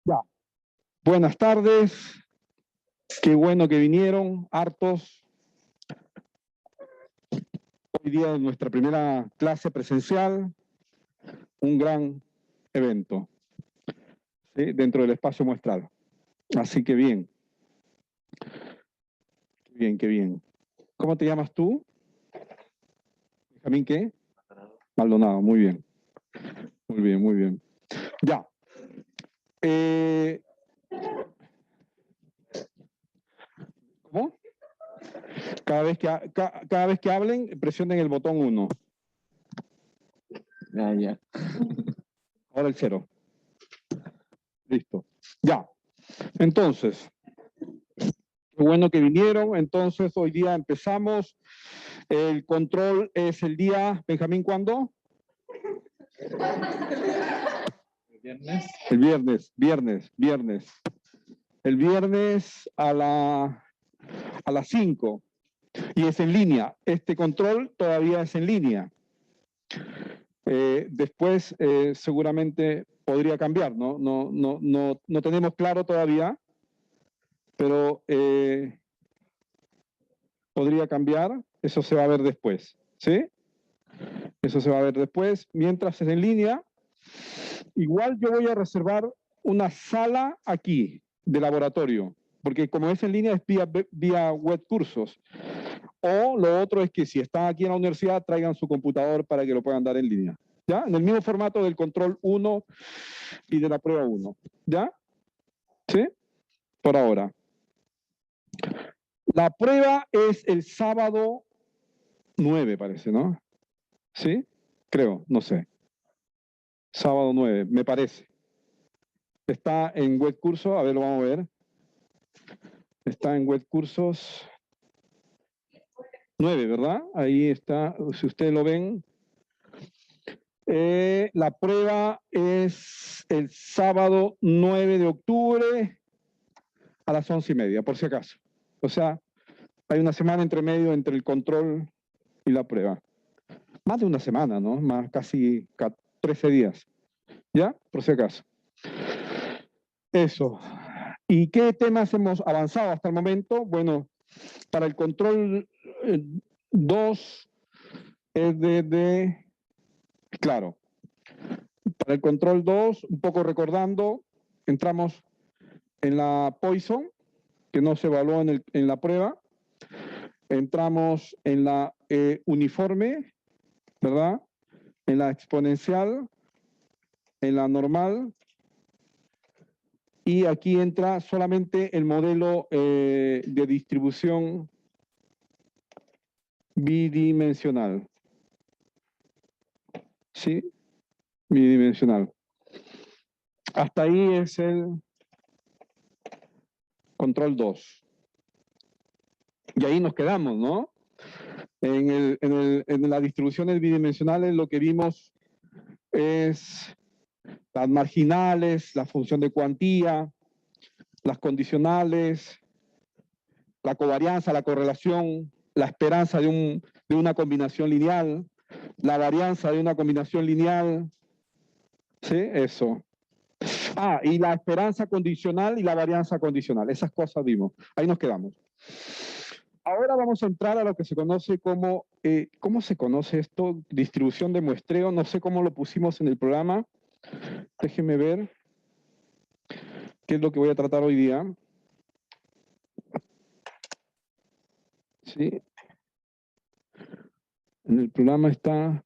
Ya. Buenas tardes. Qué bueno que vinieron, hartos. Hoy día es nuestra primera clase presencial, un gran evento, ¿sí? Dentro del espacio muestral. Así que bien. Bien, qué bien. ¿Cómo te llamas tú? ¿Benjamín qué? Maldonado, muy bien. Muy bien, muy bien. Ya. ¿Cómo? Cada vez que hablen, presionen el botón 1. Ya. Ahora el 0. Listo. Ya. Entonces, qué bueno que vinieron. Entonces, hoy día empezamos. El control es el día, Benjamín, ¿cuándo? El viernes. El viernes a las 5. Y es en línea. Este control todavía es en línea. Después seguramente podría cambiar, ¿no? No tenemos claro todavía, pero podría cambiar. Eso se va a ver después, ¿sí? Eso se va a ver después. Mientras es en línea, igual yo voy a reservar una sala aquí de laboratorio, porque como es en línea es vía web cursos. O lo otro es que si están aquí en la universidad, traigan su computador para que lo puedan dar en línea. ¿Ya? En el mismo formato del control 1 y de la prueba 1. ¿Ya? ¿Sí? Por ahora. La prueba es el sábado 9, parece, ¿no? ¿Sí? Creo, no sé. Sábado 9, me parece. Está en web curso, a ver, lo vamos a ver. Está en web cursos 9, ¿verdad? Ahí está, si ustedes lo ven. La prueba es el sábado 9 de octubre a las 11:30, por si acaso. O sea, hay una semana entre medio entre el control y la prueba. Más de una semana, ¿no? Más casi 13 días. ¿Ya? Por si acaso. Eso. ¿Y qué temas hemos avanzado hasta el momento? Bueno, para el control 2 es claro, para el control 2, un poco recordando, entramos en la Poisson, que no se evaluó en la prueba. Entramos en la uniforme, ¿verdad? En la exponencial, en la normal. Y aquí entra solamente el modelo de distribución bidimensional. ¿Sí? Bidimensional. Hasta ahí es el control 2. Y ahí nos quedamos, ¿no? En las distribuciones bidimensionales lo que vimos es las marginales, la función de cuantía, las condicionales, la covarianza, la correlación, la esperanza de una combinación lineal, la varianza de una combinación lineal. ¿Sí? Eso. Ah, y la esperanza condicional y la varianza condicional. Esas cosas vimos. Ahí nos quedamos. Ahora vamos a entrar a lo que se conoce como, ¿cómo se conoce esto? Distribución de muestreo. No sé cómo lo pusimos en el programa. Déjenme ver qué es lo que voy a tratar hoy día. ¿Sí? En el programa está...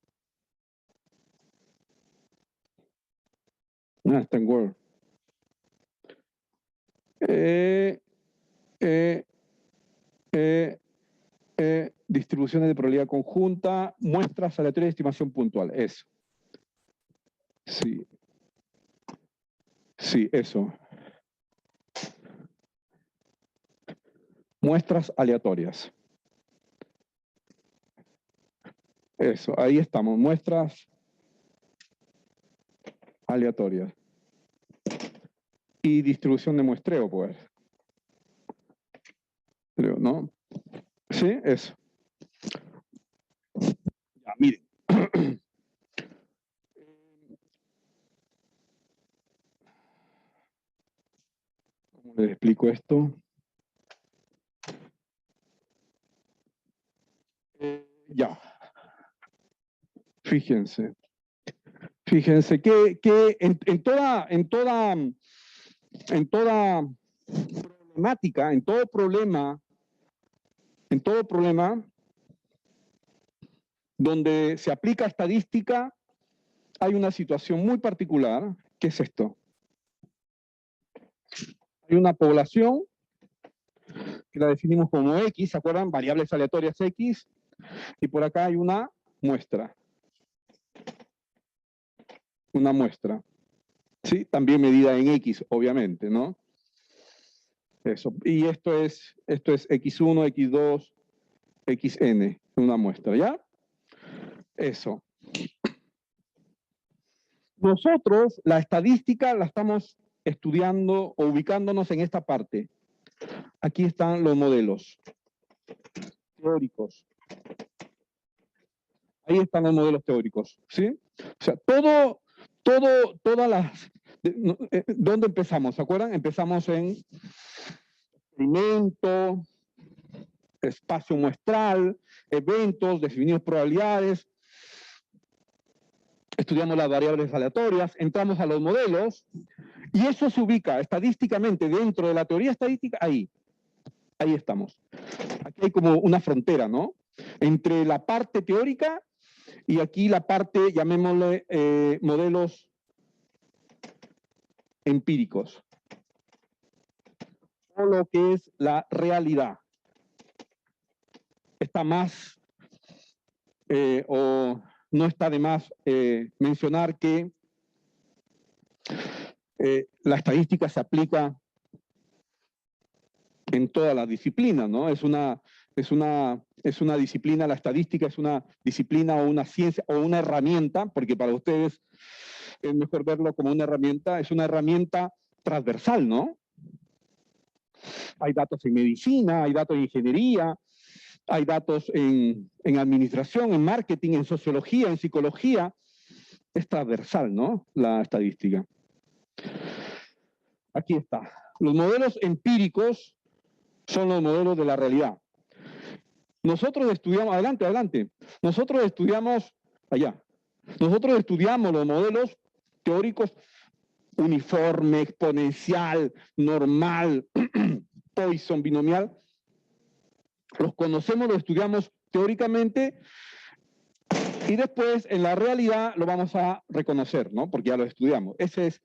está en Word. Distribuciones de probabilidad conjunta, muestras aleatorias de estimación puntual. Eso. Sí. Sí, eso. Muestras aleatorias. Eso, ahí estamos. Muestras aleatorias. Y distribución de muestreo, pues. Creo, ¿no? Sí, eso. Ya, miren. Les explico esto. Ya. Fíjense que en toda problemática, en todo problema donde se aplica estadística, hay una situación muy particular, que es esto. Hay una población, que la definimos como X, ¿se acuerdan? Variables aleatorias X, y por acá hay una muestra. Una muestra. ¿Sí? También medida en X, obviamente, ¿no? Eso. Y esto es X1, X2, XN, una muestra, ¿ya? Eso. Nosotros, la estadística la estamos estudiando o ubicándonos en esta parte. Aquí están los modelos teóricos. Ahí están los modelos teóricos, ¿sí? O sea, todas las... ¿Dónde empezamos? ¿Se acuerdan? Empezamos en experimento, espacio muestral, eventos, definimos probabilidades, estudiamos las variables aleatorias, entramos a los modelos, y eso se ubica estadísticamente dentro de la teoría estadística, ahí estamos. Aquí hay como una frontera, ¿no? Entre la parte teórica y aquí la parte, llamémosle, modelos empíricos. O lo que es la realidad. Está más, o no está de más mencionar que la estadística se aplica en todas las disciplinas, ¿no? Es una disciplina, la estadística es una disciplina o una ciencia o una herramienta, porque para ustedes es mejor verlo como una herramienta, es una herramienta transversal, ¿no? Hay datos en medicina, hay datos en ingeniería, hay datos en administración, en marketing, en sociología, en psicología. Es transversal, ¿no? La estadística. Aquí está. Los modelos empíricos son los modelos de la realidad. Nosotros estudiamos, adelante. Nosotros estudiamos, nosotros estudiamos los modelos teóricos uniforme, exponencial, normal, Poisson, binomial. Los conocemos, los estudiamos teóricamente y después en la realidad lo vamos a reconocer, ¿no? Porque ya lo estudiamos. Esa es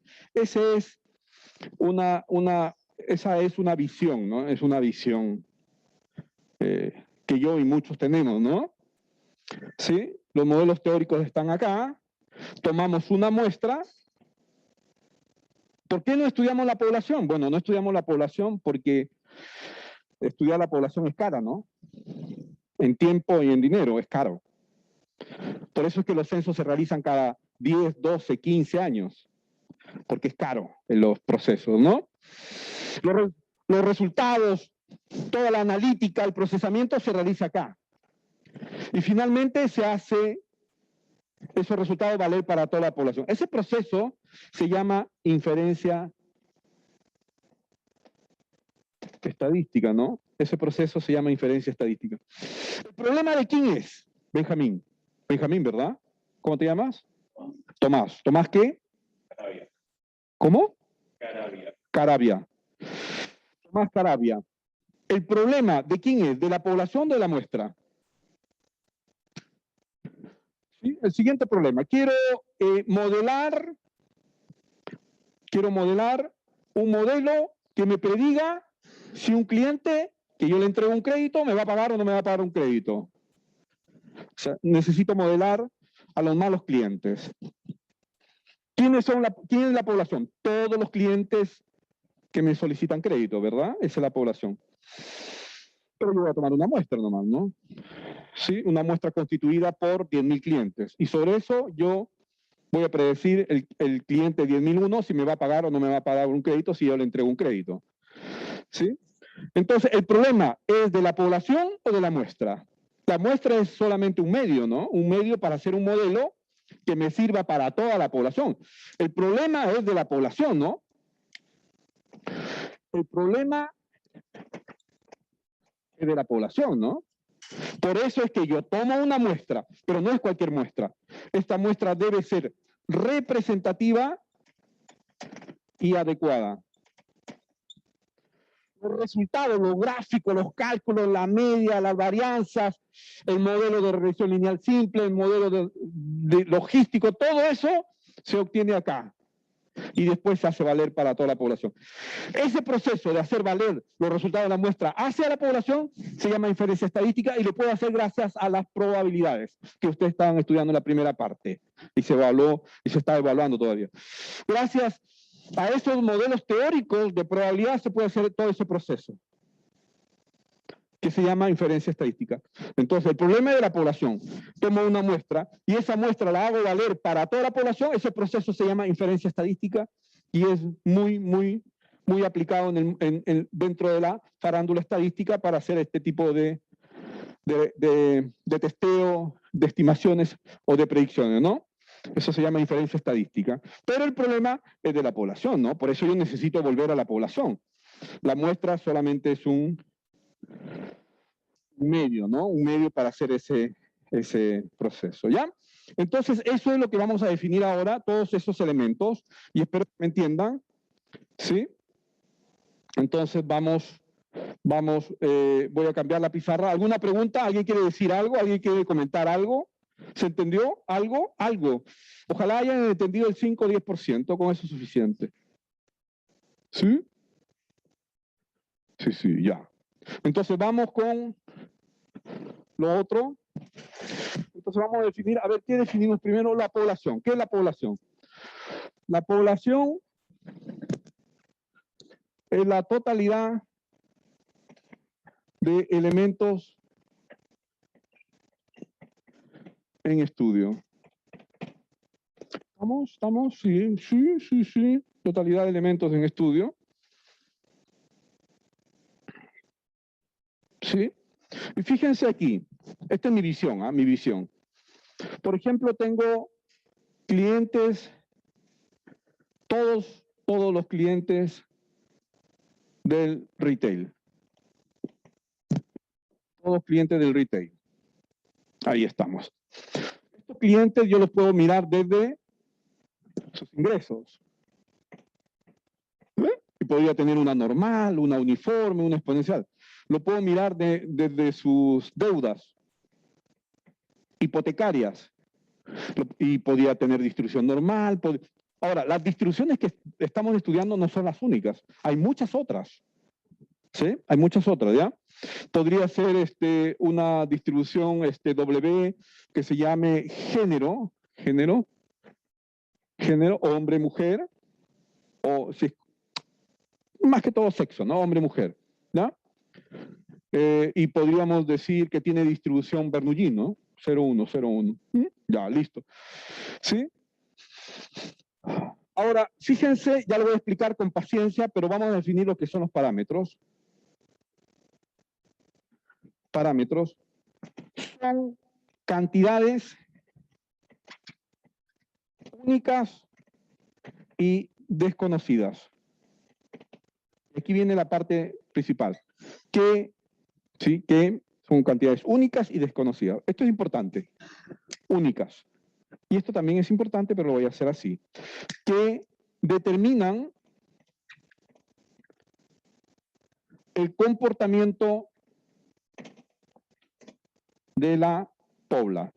una visión, ¿no? Es una visión que yo y muchos tenemos, ¿no? ¿Sí? Los modelos teóricos están acá. Tomamos una muestra. ¿Por qué no estudiamos la población? Bueno, no estudiamos la población porque estudiar la población es cara, ¿no? En tiempo y en dinero es caro. Por eso es que los censos se realizan cada 10, 12, 15 años. Porque es caro en los procesos, ¿no? Los resultados, toda la analítica, el procesamiento se realiza acá. Y finalmente se hace esos resultados valer para toda la población. Ese proceso se llama inferencia estadística, ¿no? Ese proceso se llama inferencia estadística. ¿El problema de quién es? Benjamín. Benjamín, ¿verdad? ¿Cómo te llamas? Tomás. ¿Tomás qué? Carabia. ¿Cómo? Carabia. Carabia. Tomás Carabia. ¿El problema de quién es? ¿De la población o de la muestra? ¿Sí? El siguiente problema. Quiero modelar un modelo que me prediga si un cliente que yo le entrego un crédito me va a pagar o no me va a pagar un crédito. O sea, necesito modelar a los malos clientes. ¿Quién es la población? Todos los clientes que me solicitan crédito, ¿verdad? Esa es la población. Pero yo voy a tomar una muestra nomás, ¿no? Sí, una muestra constituida por 10.000 clientes. Y sobre eso yo voy a predecir el cliente 10.001 si me va a pagar o no me va a pagar un crédito si yo le entrego un crédito. ¿Sí? Entonces, ¿el problema es de la población o de la muestra? La muestra es solamente un medio, ¿no? Un medio para hacer un modelo que me sirva para toda la población. El problema es de la población, ¿no? el problema es de la población, ¿no? Por eso es que yo tomo una muestra, pero no es cualquier muestra. Esta muestra debe ser representativa y adecuada. Los resultados, los gráficos, los cálculos, la media, las varianzas, el modelo de regresión lineal simple, el modelo de logístico, todo eso se obtiene acá. Y después se hace valer para toda la población. Ese proceso de hacer valer los resultados de la muestra hacia la población se llama inferencia estadística y lo puede hacer gracias a las probabilidades que ustedes estaban estudiando en la primera parte y se evaluó y se está evaluando todavía. Gracias a esos modelos teóricos de probabilidad se puede hacer todo ese proceso que se llama inferencia estadística. Entonces, el problema es de la población. Tomo una muestra y esa muestra la hago valer para toda la población. Ese proceso se llama inferencia estadística y es muy aplicado dentro de la farándula estadística para hacer este tipo de testeo, de estimaciones o de predicciones, ¿no? Eso se llama inferencia estadística. Pero el problema es de la población, ¿no? Por eso yo necesito volver a la población. La muestra solamente es un medio, ¿no? Un medio para hacer ese proceso, ¿ya? Entonces, eso es lo que vamos a definir ahora, todos esos elementos, y espero que me entiendan, ¿sí? Entonces, voy a cambiar la pizarra. ¿Alguna pregunta? ¿Alguien quiere decir algo? ¿Alguien quiere comentar algo? ¿Se entendió? ¿Algo? Algo. Ojalá hayan entendido el 5 o 10%, con eso es suficiente. ¿Sí? Sí, ya. Entonces, vamos con lo otro. Entonces vamos a definir, a ver, ¿qué definimos primero? La población. ¿Qué es la población? La población es la totalidad de elementos en estudio. ¿Estamos? Sí. Totalidad de elementos en estudio. ¿Sí? Y fíjense aquí, esta es mi visión, mi visión. Por ejemplo, tengo clientes, todos los clientes del retail. Todos los clientes del retail. Ahí estamos. Estos clientes yo los puedo mirar desde sus ingresos. Y podría tener una normal, una uniforme, una exponencial. Lo puedo mirar desde sus deudas hipotecarias. Y podría tener distribución normal. Ahora, las distribuciones que estamos estudiando no son las únicas. Hay muchas otras. ¿Sí? Hay muchas otras, ¿ya? Podría ser una distribución W que se llame género, hombre-mujer, o si, más que todo sexo, ¿no? Hombre-mujer, ¿ya? Y podríamos decir que tiene distribución Bernoulli, ¿no? 0,1, 0,1. Ya, listo. ¿Sí? Ahora, fíjense, ya lo voy a explicar con paciencia, pero vamos a definir lo que son los parámetros. Parámetros son cantidades únicas y desconocidas. Aquí viene la parte principal, que son cantidades únicas y desconocidas. Esto es importante, únicas. Y esto también es importante, pero lo voy a hacer así, que determinan el comportamiento de la población.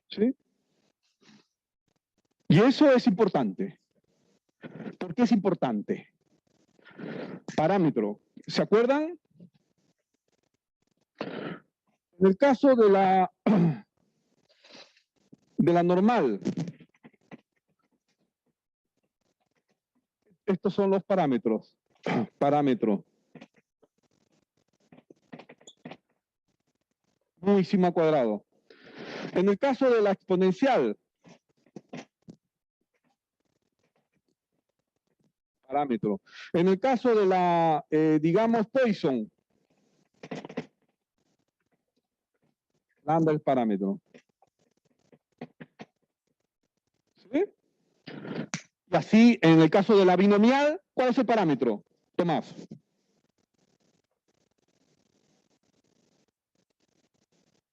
¿Sí? Y eso es importante. ¿Por qué es importante? Parámetro. ¿Se acuerdan? En el caso de la normal, estos son los parámetros. Parámetro. Muy sigma cuadrado. En el caso de la exponencial, parámetro. En el caso de la, digamos, Poisson, lambda el parámetro. ¿Sí? Y así, en el caso de la binomial, ¿cuál es el parámetro? Tomás.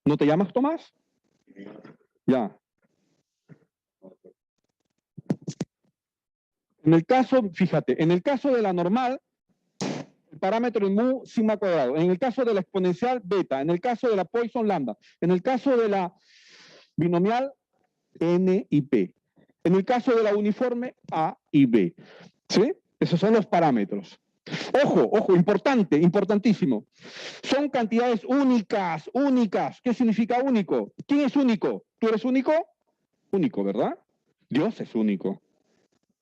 ¿No te llamas Tomás? Ya. En el caso, fíjate, en el caso de la normal, el parámetro es mu sigma cuadrado. En el caso de la exponencial, beta. En el caso de la Poisson, lambda. En el caso de la binomial, n y p. En el caso de la uniforme, a y b. ¿Sí? Esos son los parámetros. Ojo, ojo, importante, importantísimo. Son cantidades únicas, únicas. ¿Qué significa único? ¿Quién es único? ¿Tú eres único? Único, ¿verdad? Dios es único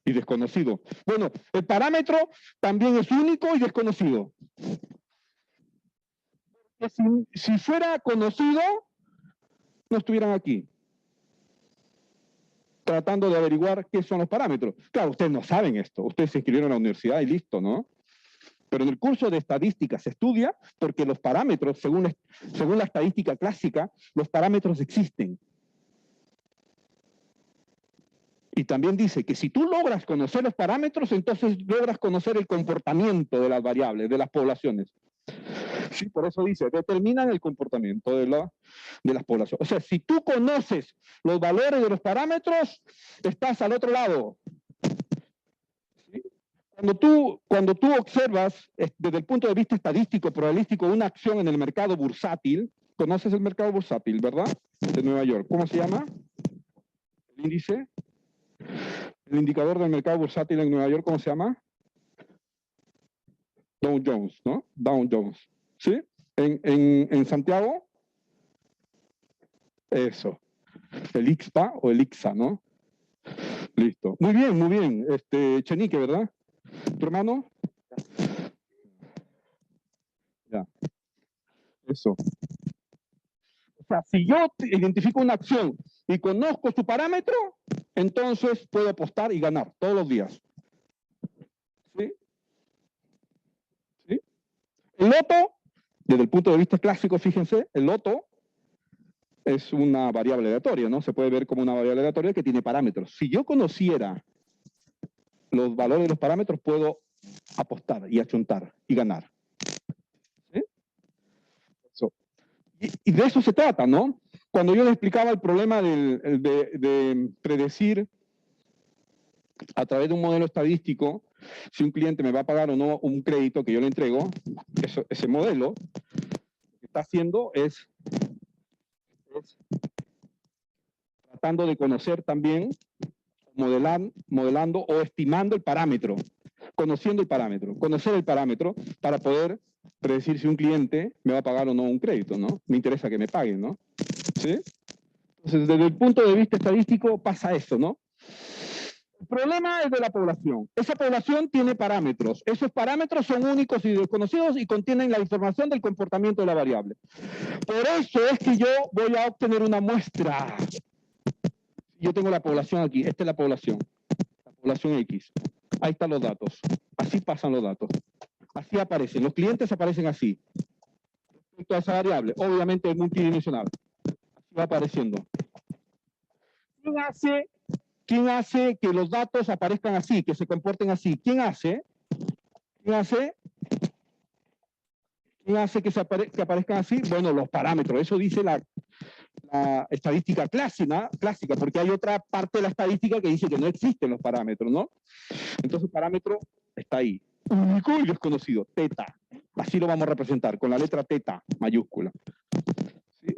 y desconocido. Bueno, el parámetro también es único y desconocido. Si fuera conocido, no estuvieran aquí tratando de averiguar qué son los parámetros. Claro, ustedes no saben esto. Ustedes se inscribieron a la universidad y listo, ¿no? Pero en el curso de estadística se estudia porque los parámetros, según la estadística clásica, los parámetros existen. Y también dice que si tú logras conocer los parámetros, entonces logras conocer el comportamiento de las variables, de las poblaciones. Sí, por eso dice, determinan el comportamiento de las poblaciones. O sea, si tú conoces los valores de los parámetros, estás al otro lado. ¿Sí? Cuando tú observas desde el punto de vista estadístico, probabilístico, una acción en el mercado bursátil, conoces el mercado bursátil, ¿verdad? De Nueva York. ¿Cómo se llama? El índice. El indicador del mercado bursátil en Nueva York, ¿cómo se llama? Dow Jones, ¿no? Dow Jones. ¿Sí? En Santiago, eso. El IXPA o el IXA, ¿no? Listo. Muy bien, muy bien. Chenique, ¿verdad? ¿Tu hermano? Ya. Eso. O sea, si yo identifico una acción y conozco su parámetro, entonces puedo apostar y ganar todos los días. ¿Sí? ¿Sí? El loto, desde el punto de vista clásico, fíjense, el loto es una variable aleatoria, ¿no? Se puede ver como una variable aleatoria que tiene parámetros. Si yo conociera los valores de los parámetros, puedo apostar y achuntar y ganar. ¿Sí? Eso. Y de eso se trata, ¿no? Cuando yo les explicaba el problema de predecir a través de un modelo estadístico si un cliente me va a pagar o no un crédito que yo le entrego, ese modelo lo que está haciendo es tratando de conocer también, modelando o estimando el parámetro, conociendo el parámetro, conocer el parámetro para poder predecir si un cliente me va a pagar o no un crédito, ¿no? Me interesa que me paguen, ¿no? ¿Sí? Entonces, desde el punto de vista estadístico pasa eso, ¿no? El problema es de la población. Esa población tiene parámetros. Esos parámetros son únicos y desconocidos y contienen la información del comportamiento de la variable. Por eso es que yo voy a obtener una muestra. Yo tengo la población aquí. Esta es la población X. Ahí están los datos. Así pasan los datos. Así aparecen. Los clientes aparecen así. Respecto a esa variable, obviamente es multidimensional. Así va apareciendo. ¿Quién hace que los datos aparezcan así, que se comporten así? ¿Quién hace que aparezcan así? Bueno, los parámetros. Eso dice la estadística clásica, porque hay otra parte de la estadística que dice que no existen los parámetros, ¿no? Entonces el parámetro está ahí. Único y desconocido, teta. Así lo vamos a representar, con la letra teta mayúscula. ¿Sí?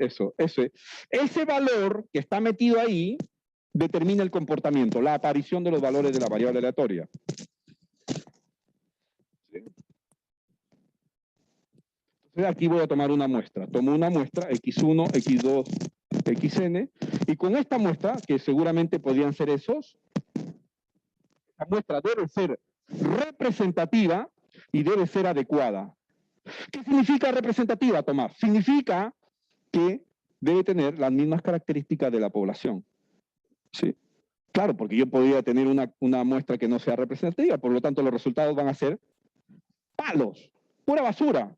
Ese valor que está metido ahí determina el comportamiento, la aparición de los valores de la variable aleatoria. ¿Sí? Entonces aquí voy a tomar una muestra. Tomo una muestra, x1, x2, xn, y con esta muestra, que seguramente podrían ser esos, la muestra debe ser representativa y debe ser adecuada. ¿Qué significa representativa, Tomás? Significa que debe tener las mismas características de la población. ¿Sí? Claro, porque yo podría tener una muestra que no sea representativa, por lo tanto los resultados van a ser palos, pura basura.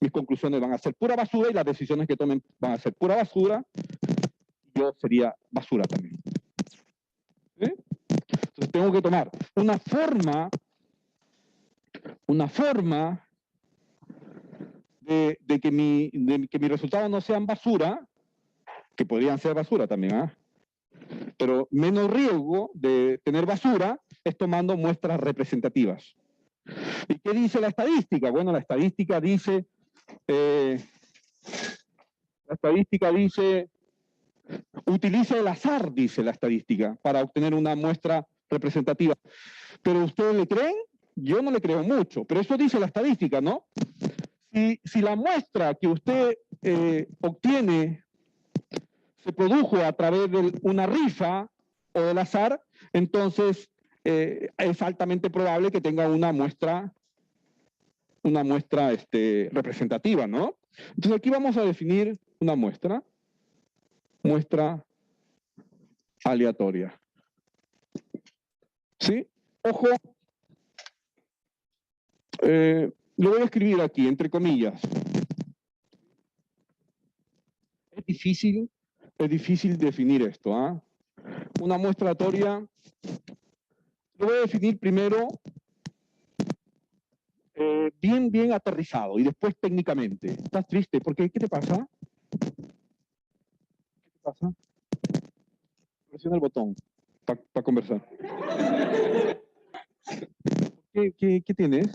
Mis conclusiones van a ser pura basura y las decisiones que tomen van a ser pura basura. Yo sería basura también. ¿Sí? Entonces tengo que tomar una forma de que mi resultados no sean basura, que podrían ser basura también, ¿ah? Pero menos riesgo de tener basura es tomando muestras representativas. ¿Y qué dice la estadística? Bueno, la estadística dice, utiliza el azar, dice la estadística, para obtener una muestra representativa. ¿Pero ustedes le creen? Yo no le creo mucho, pero eso dice la estadística, ¿no? Si la muestra que usted obtiene se produjo a través de una rifa o del azar, entonces es altamente probable que tenga una muestra representativa, ¿no? Entonces aquí vamos a definir una muestra aleatoria. ¿Sí? Ojo, lo voy a escribir aquí, entre comillas. Es difícil definir esto, ¿ah? Una muestra aleatoria, lo voy a definir primero bien aterrizado y después técnicamente. ¿Estás triste? ¿Por qué? ¿Qué te pasa? ¿Qué te pasa? Presiona el botón para conversar. ¿Qué tienes?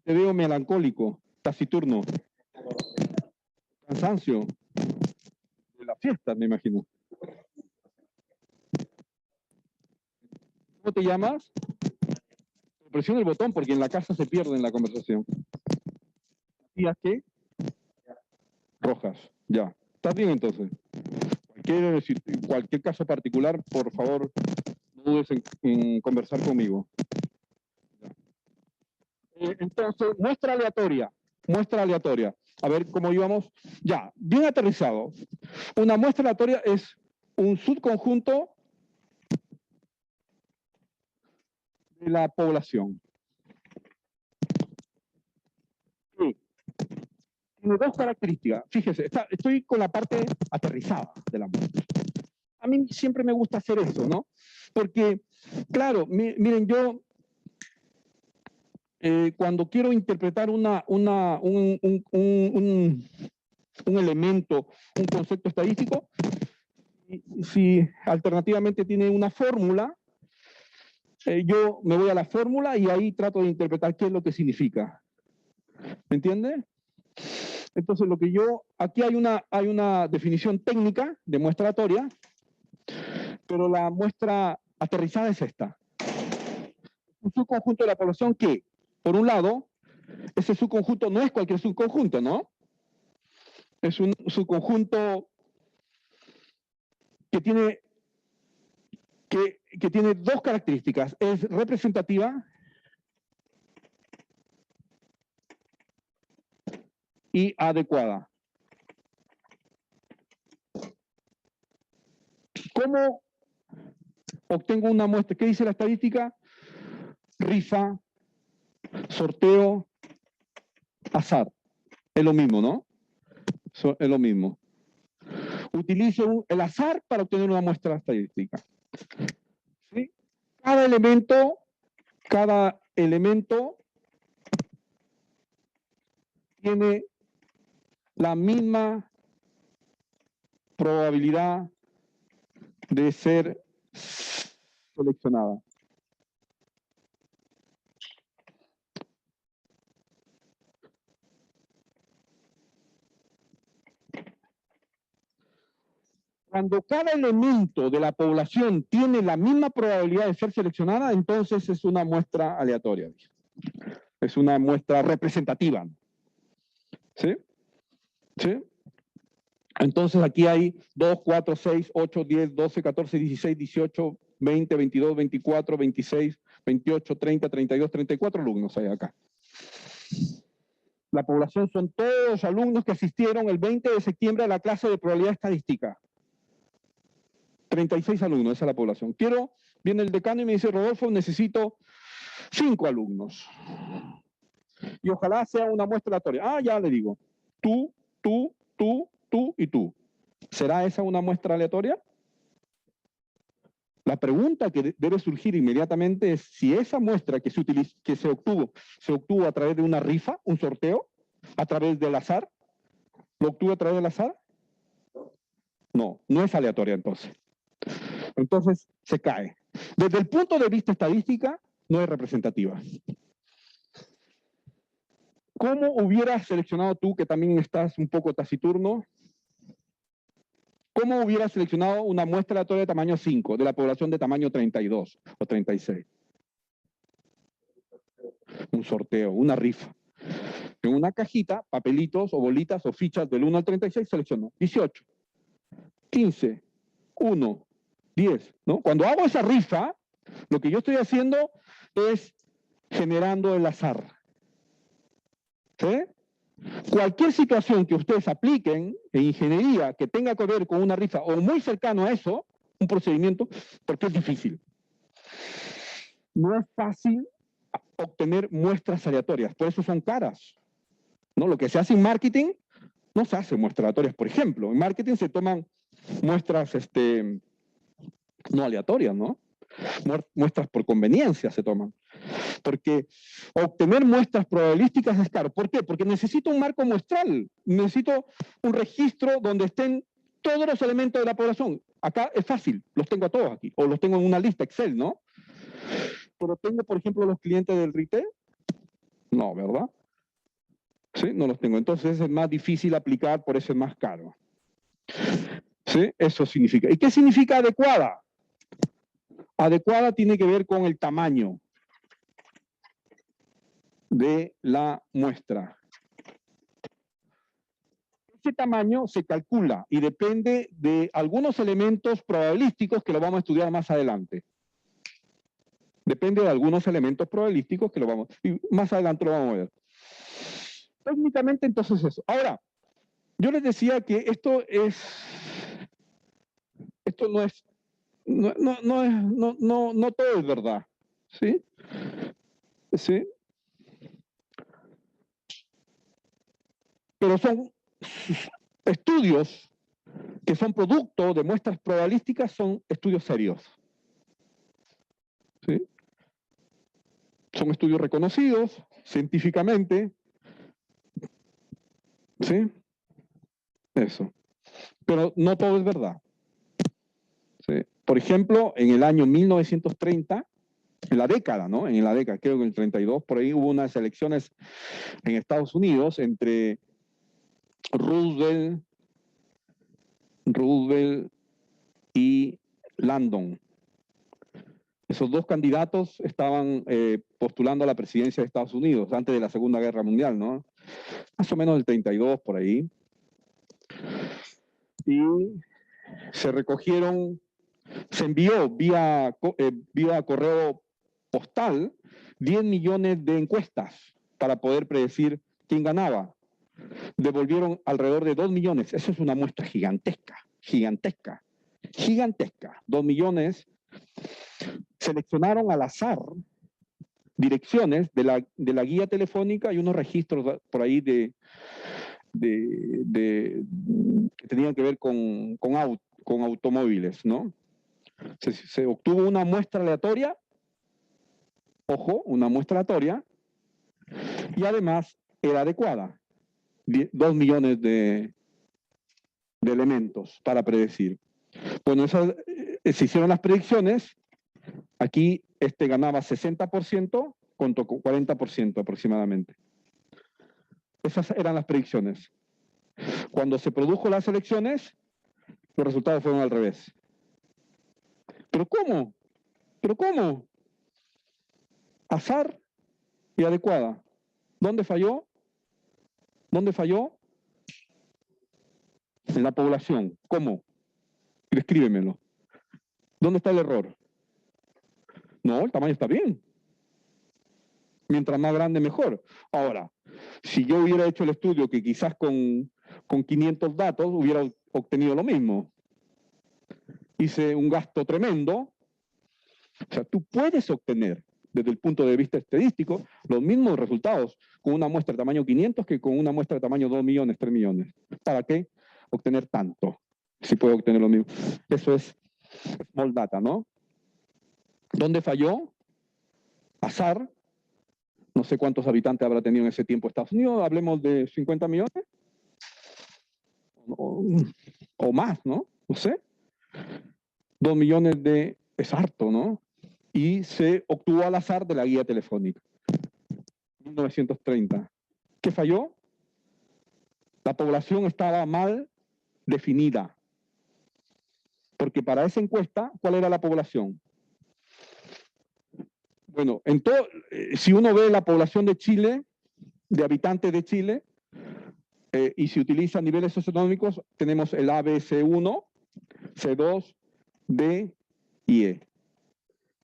Te veo melancólico, taciturno, cansancio. De la fiesta, me imagino. ¿Cómo te llamas? Presiona el botón porque en la casa se pierde en la conversación. ¿Matías qué? Rojas, ya. ¿Estás bien entonces? Cualquier caso particular, por favor, no dudes en conversar conmigo. Entonces, muestra aleatoria. A ver cómo íbamos. Ya, bien aterrizado. Una muestra aleatoria es un subconjunto de la población. Sí. Tiene dos características. Fíjese, estoy con la parte aterrizada de la muestra. A mí siempre me gusta hacer eso, ¿no? Porque, claro, miren, yo cuando quiero interpretar un elemento, un concepto estadístico, si alternativamente tiene una fórmula, yo me voy a la fórmula y ahí trato de interpretar qué es lo que significa. ¿Me entiende? Entonces, aquí hay una definición técnica de muestra aleatoria, pero la muestra aterrizada es esta. Un subconjunto de la población que, por un lado, ese subconjunto no es cualquier subconjunto, ¿no? Es un subconjunto que tiene dos características. Es representativa y adecuada. ¿Cómo obtengo una muestra? ¿Qué dice la estadística? Rifa, sorteo, azar. Es lo mismo, ¿no? Es lo mismo. Utilizo el azar para obtener una muestra estadística. ¿Sí? Cada elemento tiene la misma probabilidad de ser seleccionada. Cuando cada elemento de la población tiene la misma probabilidad de ser seleccionada, entonces es una muestra aleatoria. Es una muestra representativa. ¿Sí? ¿Sí? Entonces aquí hay 2, 4, 6, 8, 10, 12, 14, 16, 18, 20, 22, 24, 26, 28, 30, 32, 34 alumnos hay acá. La población son todos los alumnos que asistieron el 20 de septiembre a la clase de probabilidad estadística. 36 alumnos, esa es la población. Viene el decano y me dice, Rodolfo, necesito 5 alumnos. Y ojalá sea una muestra aleatoria. Ah, ya le digo. Tú y tú. ¿Será esa una muestra aleatoria? La pregunta que debe surgir inmediatamente es si esa muestra que se obtuvo a través de una rifa, un sorteo, a través del azar, ¿lo obtuvo a través del azar? No, no es aleatoria entonces. Entonces se cae. Desde el punto de vista estadística, no es representativa. ¿Cómo hubieras seleccionado tú, que también estás un poco taciturno? ¿Cómo hubieras seleccionado una muestra aleatoria de tamaño 5 de la población de tamaño 32 o 36? Un sorteo, una rifa. En una cajita, papelitos o bolitas o fichas del 1 al 36, selecciono 18, 15, 1, 10, ¿no? Cuando hago esa rifa, lo que yo estoy haciendo es generando el azar. ¿Sí? Cualquier situación que ustedes apliquen en ingeniería que tenga que ver con una rifa o muy cercano a eso, un procedimiento, porque es difícil. No es fácil obtener muestras aleatorias, por eso son caras, ¿no? Lo que se hace en marketing no se hace muestras aleatorias. Por ejemplo, en marketing se toman muestras no aleatorias, ¿no? Muestras por conveniencia se toman. Porque obtener muestras probabilísticas es caro. ¿Por qué? Porque necesito un marco muestral, necesito un registro donde estén todos los elementos de la población. Acá es fácil, los tengo a todos aquí, o los tengo en una lista Excel, ¿no? Pero tengo, por ejemplo, los clientes del retail. No, ¿verdad? Sí, no los tengo. Entonces es más difícil aplicar, por eso es más caro. ¿Sí? Eso significa. ¿Y qué significa adecuada? Adecuada tiene que ver con el tamaño de la muestra. Ese tamaño se calcula y depende de algunos elementos probabilísticos que lo vamos a estudiar más adelante. Depende de algunos elementos probabilísticos que y más adelante lo vamos a ver. Técnicamente entonces eso. Ahora, yo les decía que esto no todo es verdad. ¿Sí? ¿Sí? Pero son estudios que son producto de muestras probabilísticas, son estudios serios. ¿Sí? Son estudios reconocidos científicamente. ¿Sí? Eso. Pero no todo es verdad. ¿Sí? Por ejemplo, en el año 1930, en la década, ¿no? En la década, creo que en el 32, por ahí hubo unas elecciones en Estados Unidos entre Roosevelt y Landon. Esos dos candidatos estaban postulando a la presidencia de Estados Unidos antes de la Segunda Guerra Mundial, ¿no? Más o menos el 32, por ahí. Y se envió vía correo postal 10 millones de encuestas para poder predecir quién ganaba. Devolvieron alrededor de 2 millones. Eso es una muestra gigantesca, gigantesca, gigantesca. 2 millones. Seleccionaron al azar direcciones de la guía telefónica y unos registros por ahí que tenían que ver con automóviles, ¿no? Se obtuvo una muestra aleatoria, ojo, una muestra aleatoria, y además era adecuada. 2 millones de elementos para predecir. Bueno, se hicieron las predicciones. Aquí ganaba 60% contra 40% aproximadamente. Esas eran las predicciones. Cuando se produjo las elecciones, los resultados fueron al revés. ¿Pero cómo? ¿Pero cómo? Azar y adecuada. ¿Dónde falló? ¿Dónde falló? En la población. ¿Cómo? Descríbemelo. ¿Dónde está el error? No, el tamaño está bien. Mientras más grande, mejor. Ahora, si yo hubiera hecho el estudio que quizás con 500 datos hubiera obtenido lo mismo. Hice un gasto tremendo. O sea, tú puedes obtener, desde el punto de vista estadístico, los mismos resultados con una muestra de tamaño 500 que con una muestra de tamaño 2 millones, 3 millones. ¿Para qué obtener tanto? Si puedo obtener lo mismo. Eso es small data, ¿no? ¿Dónde falló? Azar. No sé cuántos habitantes habrá tenido en ese tiempo Estados Unidos. Hablemos de 50 millones. O más, ¿no? No sé. 2 millones es harto, ¿no? Y se obtuvo al azar de la guía telefónica. 1930. ¿Qué falló? La población estaba mal definida. Porque para esa encuesta, ¿cuál era la población? Bueno, si uno ve la población de Chile, de habitantes de Chile, y se utilizan niveles socioeconómicos, tenemos el A, B, C1, C2, D y E.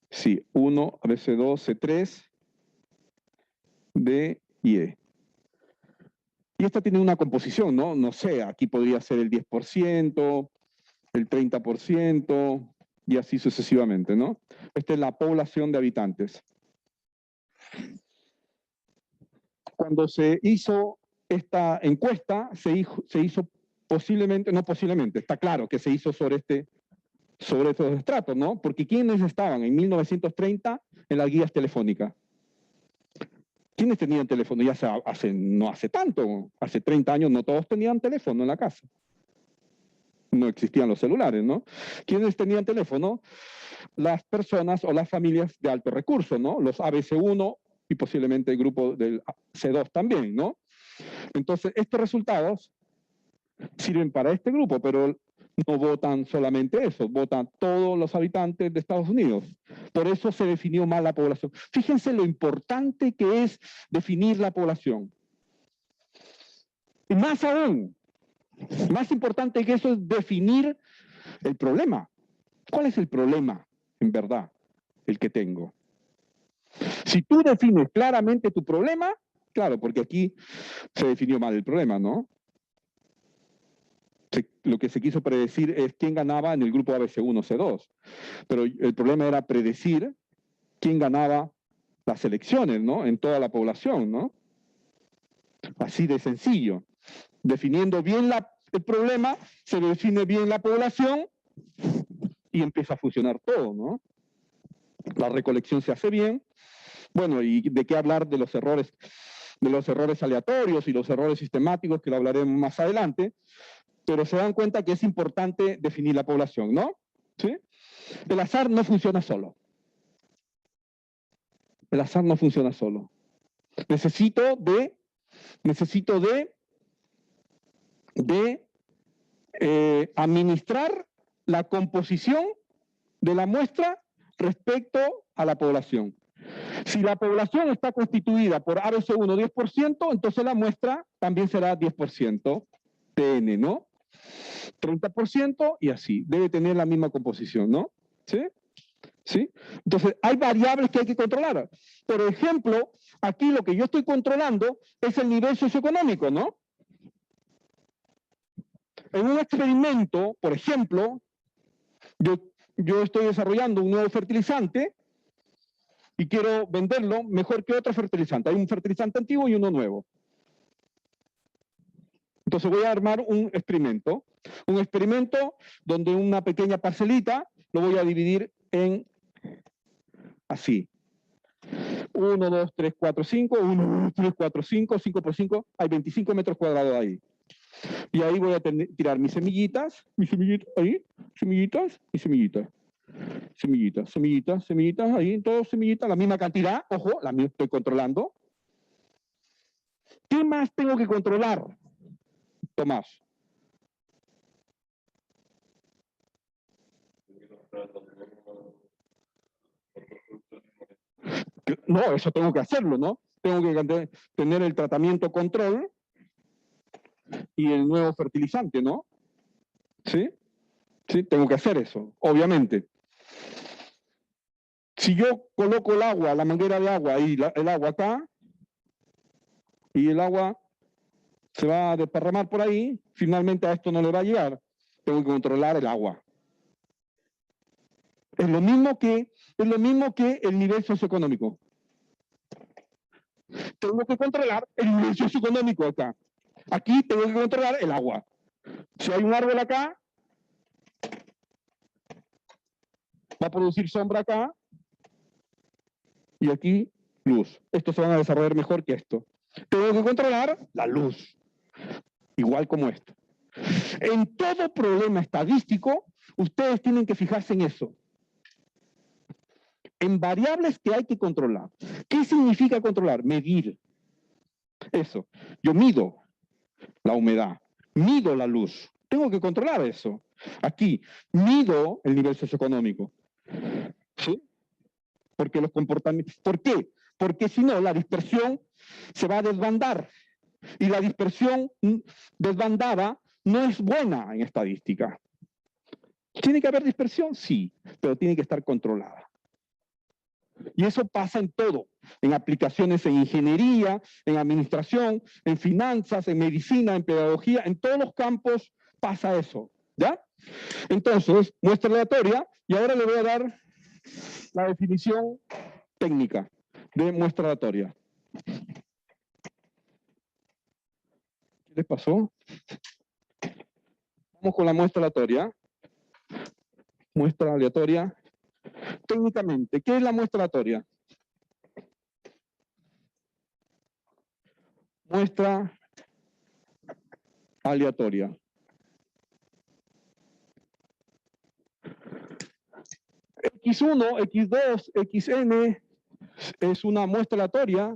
Sí, 1, A, B, C2, C3, D y E. Y esta tiene una composición, ¿no? No sé, aquí podría ser el 10%, el 30%, y así sucesivamente, ¿no? Esta es la población de habitantes. Cuando se hizo esta encuesta, se hizo posiblemente, no posiblemente, está claro que se hizo sobre estos estratos, ¿no? Porque ¿quiénes estaban en 1930 en las guías telefónicas? ¿Quiénes tenían teléfono? Ya no hace tanto, hace 30 años no todos tenían teléfono en la casa. No existían los celulares, ¿no? ¿Quiénes tenían teléfono? Las personas o las familias de alto recurso, ¿no? Los ABC1 y posiblemente el grupo del C2 también, ¿no? Entonces, estos resultados sirven para este grupo, pero no votan solamente eso, votan todos los habitantes de Estados Unidos. Por eso se definió mal la población. Fíjense lo importante que es definir la población. Y más aún, más importante que eso es definir el problema. ¿Cuál es el problema, en verdad, el que tengo? Si tú defines claramente tu problema, claro, porque aquí se definió mal el problema, ¿no? Lo que se quiso predecir es quién ganaba en el grupo ABC1, C2. Pero el problema era predecir quién ganaba las elecciones, ¿no? En toda la población, ¿no? Así de sencillo. Definiendo bien el problema, se define bien la población y empieza a funcionar todo, ¿no? La recolección se hace bien. Bueno, y de qué hablar de los errores aleatorios y los errores sistemáticos, que lo hablaremos más adelante, pero se dan cuenta que es importante definir la población, ¿no? ¿Sí? El azar no funciona solo. El azar no funciona solo. Necesito administrar la composición de la muestra respecto a la población. Si la población está constituida por ABC1 10%, entonces la muestra también será 10% TN, ¿no? 30% y así. Debe tener la misma composición, ¿no? ¿Sí? ¿Sí? Entonces, hay variables que hay que controlar. Por ejemplo, aquí lo que yo estoy controlando es el nivel socioeconómico, ¿no? En un experimento, por ejemplo, yo estoy desarrollando un nuevo fertilizante y quiero venderlo mejor que otro fertilizante. Hay un fertilizante antiguo y uno nuevo. Entonces voy a armar un experimento donde una pequeña parcelita lo voy a dividir en así. 1, 2, 3, 4, 5, 1, 2, 3, 4, 5, 5 por 5, hay 25 metros cuadrados ahí. Y ahí voy a tirar mis semillitas ahí, semillitas y semillitas. Semillitas, ahí, todas semillitas, la misma cantidad, ojo, la misma estoy controlando. ¿Qué más tengo que controlar, Tomás? No, eso tengo que hacerlo, ¿no? Tengo que tener el tratamiento control y el nuevo fertilizante, ¿no? ¿Sí? Sí, tengo que hacer eso, obviamente. Si yo coloco el agua, la manguera de agua y el agua acá, y el agua se va a desparramar por ahí, finalmente a esto no le va a llegar. Tengo que controlar el agua. Es lo mismo que el nivel socioeconómico. Tengo que controlar el nivel socioeconómico acá. Aquí tengo que controlar el agua. Si hay un árbol acá, va a producir sombra acá, y aquí luz. Estos se van a desarrollar mejor que esto. Tengo que controlar la luz, igual como esto. En todo problema estadístico, ustedes tienen que fijarse en eso. En variables que hay que controlar. ¿Qué significa controlar? Medir. Eso. Yo mido la humedad, mido la luz. Tengo que controlar eso. Aquí, mido el nivel socioeconómico. ¿Sí? Porque los comportamientos... ¿Por qué? Porque si no, la dispersión se va a desbandar. Y la dispersión desbandada no es buena en estadística. ¿Tiene que haber dispersión? Sí, pero tiene que estar controlada. Y eso pasa en todo, en aplicaciones en ingeniería, en administración, en finanzas, en medicina, en pedagogía, en todos los campos pasa eso, ¿ya? Entonces, muestra aleatoria, y ahora le voy a dar la definición técnica de muestra aleatoria. ¿Qué les pasó? Vamos con la muestra aleatoria. Muestra aleatoria. Técnicamente, ¿qué es la muestra aleatoria? Muestra aleatoria. X1, X2, Xn es una muestra aleatoria.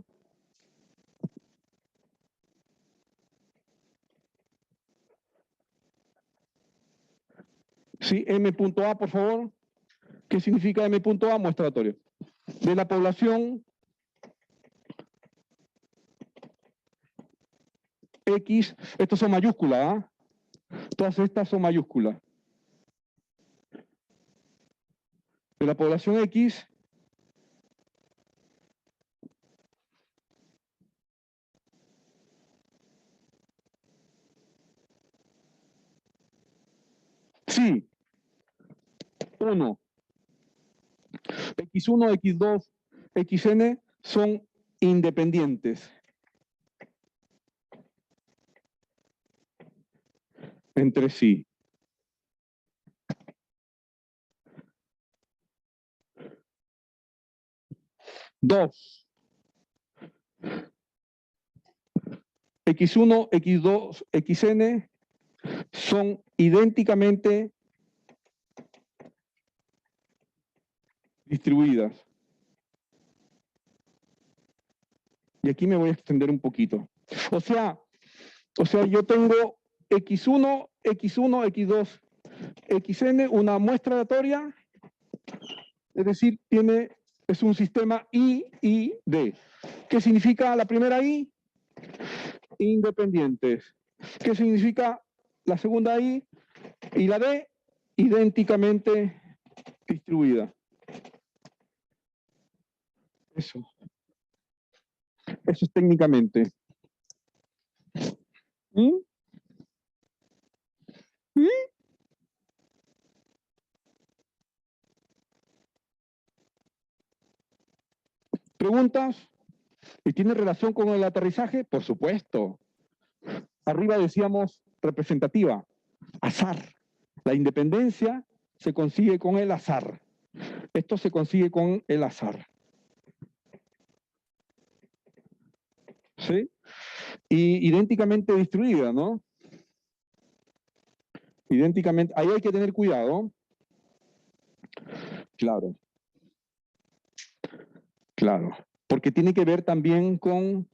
Sí, M.A, por favor. ¿Qué significa M.A? Muestra aleatoria. De la población X, estos son mayúsculas, ¿eh? Todas estas son mayúsculas. De la población X, sí, 1. X1, X2, Xn son independientes entre sí. Dos. X1, X2, Xn son idénticamente distribuidas. Y aquí me voy a extender un poquito. O sea, yo tengo X1, X2, Xn, una muestra aleatoria, es decir, es un sistema I, D. ¿Qué significa la primera I? Independientes. ¿Qué significa la segunda I? Y la D, idénticamente distribuida. Eso. Eso es técnicamente. ¿Mm? ¿Mm? ¿Preguntas? ¿Y tiene relación con el aterrizaje? Por supuesto. Arriba decíamos representativa, azar. La independencia se consigue con el azar. Esto se consigue con el azar. ¿Sí? Y idénticamente distribuida, ¿no? Idénticamente, ahí hay que tener cuidado. Claro. Claro. Porque tiene que ver también con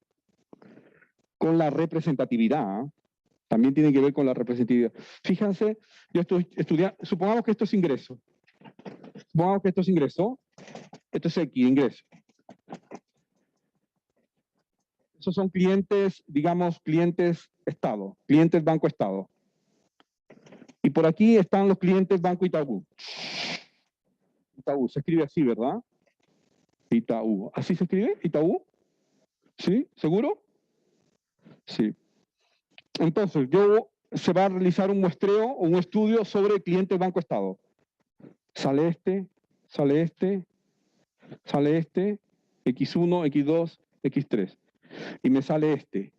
la representatividad. También tiene que ver con la representatividad. Fíjense, yo estoy estudiando, supongamos que esto es ingreso. Supongamos que esto es ingreso. Esto es X, ingreso. Esos son clientes, digamos, clientes Estado, clientes Banco Estado. Y por aquí están los clientes Banco Itaú. Itaú, se escribe así, ¿verdad? Itaú. ¿Así se escribe? Itaú. ¿Sí? ¿Seguro? Sí. Entonces, se va a realizar un muestreo o un estudio sobre clientes Banco Estado. Sale este, sale este, sale este, X1, X2, X3. Y me sale este.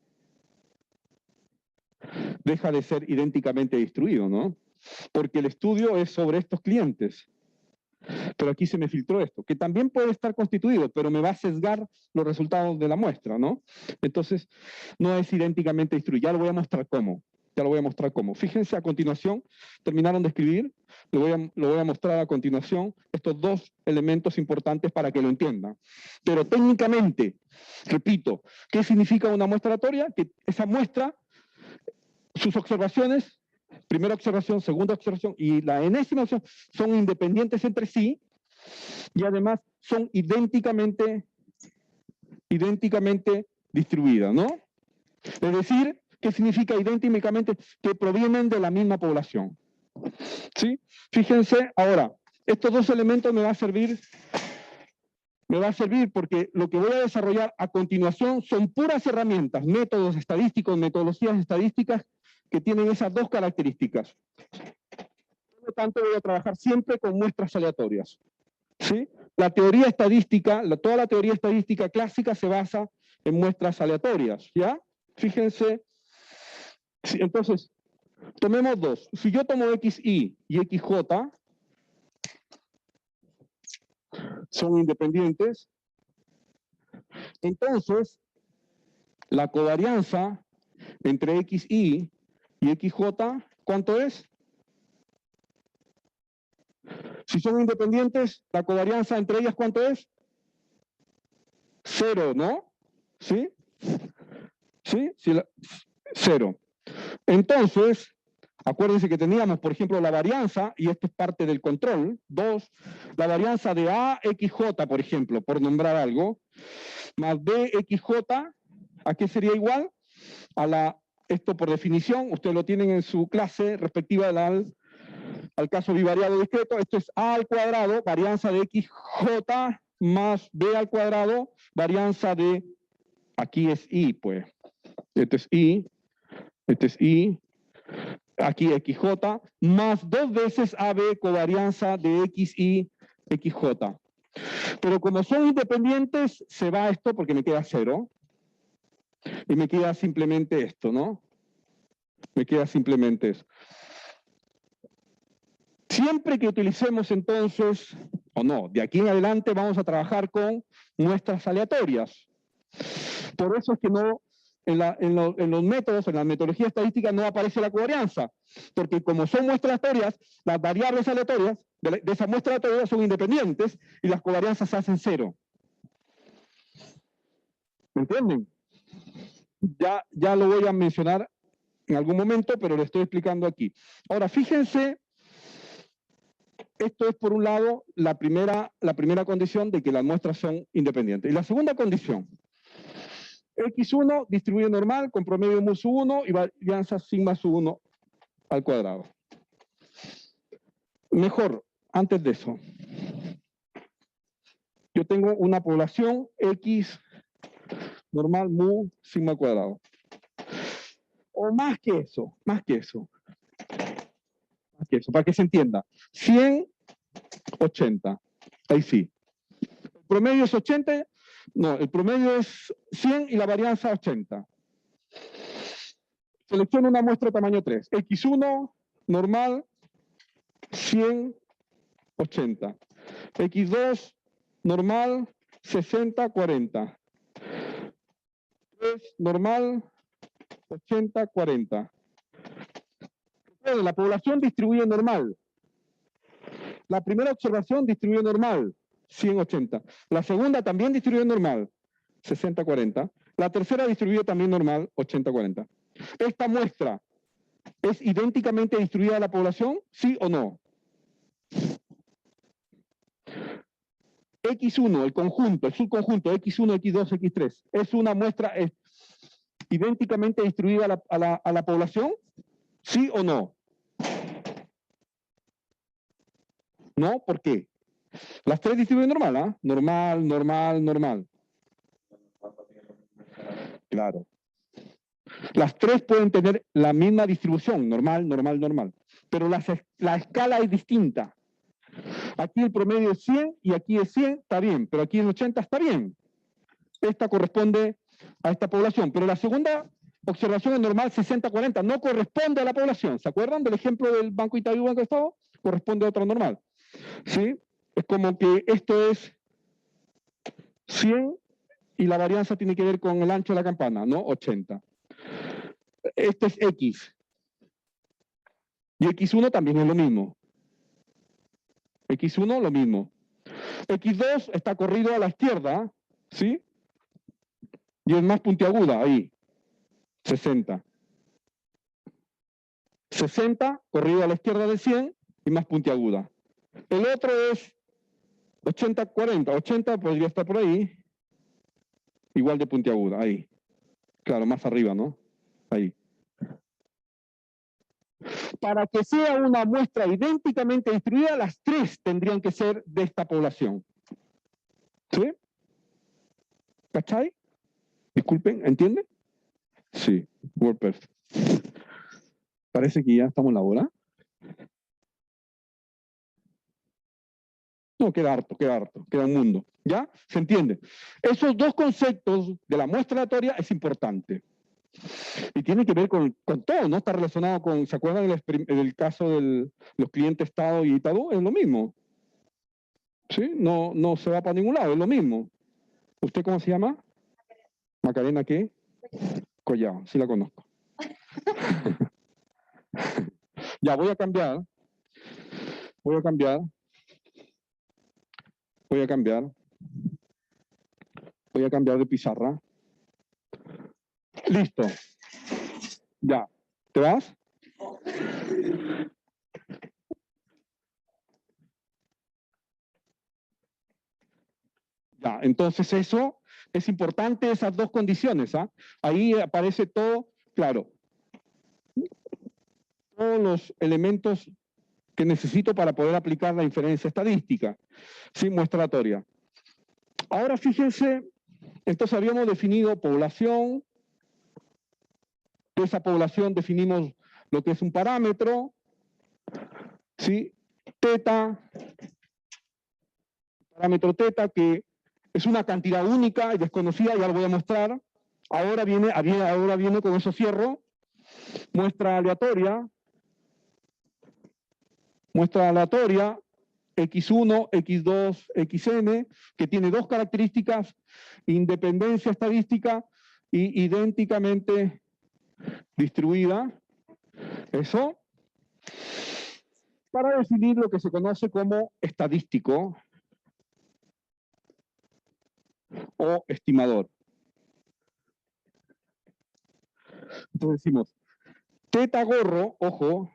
Deja de ser idénticamente distribuido, ¿no? Porque el estudio es sobre estos clientes. Pero aquí se me filtró esto, que también puede estar constituido, pero me va a sesgar los resultados de la muestra, ¿no? Entonces, no es idénticamente distribuido. Ya lo voy a mostrar cómo. Ya lo voy a mostrar cómo. Fíjense a continuación, terminaron de escribir, lo voy a mostrar a continuación estos dos elementos importantes para que lo entiendan. Pero técnicamente, repito, ¿qué significa una muestra aleatoria? Que esa muestra, sus observaciones, primera observación, segunda observación y la enésima observación son independientes entre sí y además son idénticamente distribuidas, ¿no? Es decir, ¿qué significa idénticamente? Que provienen de la misma población. ¿Sí? Fíjense, ahora, estos dos elementos me va a servir porque lo que voy a desarrollar a continuación son puras herramientas, métodos estadísticos, metodologías estadísticas que tienen esas dos características. Por lo tanto, voy a trabajar siempre con muestras aleatorias. ¿Sí? La teoría estadística, toda la teoría estadística clásica se basa en muestras aleatorias, ¿ya? Fíjense, entonces, tomemos dos. Si yo tomo XY y XJ, son independientes, entonces, la covarianza entre XY y XJ, ¿cuánto es? Si son independientes, la covarianza entre ellas, ¿cuánto es? 0, ¿no? ¿Sí? ¿Sí? 0. Entonces, acuérdense que teníamos, por ejemplo, la varianza, y esto es parte del control, 2, la varianza de AXJ, por ejemplo, por nombrar algo, más BXJ, ¿a qué sería igual? Esto por definición, ustedes lo tienen en su clase respectiva al caso bivariado discreto, esto es A al cuadrado, varianza de XJ, más B al cuadrado, varianza de, aquí es Y, pues, este es Y, aquí XJ, más 2 veces AB covarianza de XY, XJ. Pero como son independientes, se va esto porque me queda 0. Y me queda simplemente esto, ¿no? Me queda simplemente eso. Siempre que utilicemos entonces, o no, de aquí en adelante vamos a trabajar con muestras aleatorias. Por eso es que no, en los métodos, en la metodología estadística no aparece la covarianza, porque como son muestras aleatorias, las variables aleatorias de esa muestra aleatoria son independientes y las covarianzas se hacen 0. ¿Me entienden? Ya lo voy a mencionar en algún momento, pero lo estoy explicando aquí. Ahora, fíjense, esto es por un lado la primera condición de que las muestras son independientes. Y la segunda condición, X1 distribuido normal con promedio mu sub 1 y varianza sigma sub 1 al cuadrado. Mejor, antes de eso, yo tengo una población X normal mu sigma al cuadrado. O más que eso, para que se entienda. 100, 80. Ahí sí. El promedio es 80, no, el promedio es 100 y la varianza 80. Selecciono una muestra tamaño 3. X1, normal, 100, 80. X2, normal, 60, 40. 3, normal, 80, 40. La población distribuye normal. La primera observación distribuye normal, 100, 80. La segunda también distribuye normal, 60, 40. La tercera distribuye también normal, 80, 40. ¿Esta muestra es idénticamente distribuida a la población? ¿Sí o no? X1, el conjunto, el subconjunto, X1, X2, X3, ¿es una muestra idénticamente distribuida a la población? ¿Sí o no? ¿No? ¿Por qué? Las tres distribuyen normal, ¿ah? Normal, normal, normal. Claro. Las tres pueden tener la misma distribución, normal, normal, normal. Pero la escala es distinta. Aquí el promedio es 100 y aquí es 100, está bien. Pero aquí es 80, está bien. Esta corresponde a esta población. Pero la segunda observación es normal 60-40, no corresponde a la población. ¿Se acuerdan del ejemplo del Banco Itaú, Banco Estado? Corresponde a otra normal. ¿Sí? Es como que esto es 100 y la varianza tiene que ver con el ancho de la campana, ¿no? 80. Este es X. Y X1 también es lo mismo. X1 lo mismo. X2 está corrido a la izquierda, ¿sí? Y es más puntiaguda, ahí. 60. 60, corrido a la izquierda de 100 y más puntiaguda. El otro es 80-40. 80 podría estar por ahí. Igual de puntiaguda, ahí. Claro, más arriba, ¿no? Ahí. Para que sea una muestra idénticamente distribuida, las tres tendrían que ser de esta población. ¿Sí? ¿Cachai? Disculpen, ¿entienden? Sí, WordPerfect. Parece que ya estamos en la hora. No, queda harto, queda un mundo. ¿Ya? ¿Se entiende? Esos dos conceptos de la muestra aleatoria es importante. Y tiene que ver con todo, ¿no? Está relacionado con, ¿se acuerdan del caso de los clientes Estado y Itaú? Es lo mismo. ¿Sí? No se va para ningún lado, es lo mismo. ¿Usted cómo se llama? ¿Macarena qué? Collao, sí la conozco. Ya, voy a cambiar de pizarra. Listo. Ya. ¿Te vas? Ya, entonces eso es importante, esas dos condiciones. ¿Ah? Ahí aparece todo, claro. Todos los elementos que necesito para poder aplicar la inferencia estadística, ¿sí? Muestra aleatoria. Ahora fíjense, entonces habíamos definido población, de esa población definimos lo que es un parámetro, ¿sí? Teta, parámetro teta, que es una cantidad única y desconocida, ya lo voy a mostrar. Ahora viene con eso cierro, muestra aleatoria, X1, X2, Xn, que tiene dos características, independencia estadística y idénticamente distribuida. Eso, para definir lo que se conoce como estadístico o estimador. Entonces decimos, teta gorro, ojo,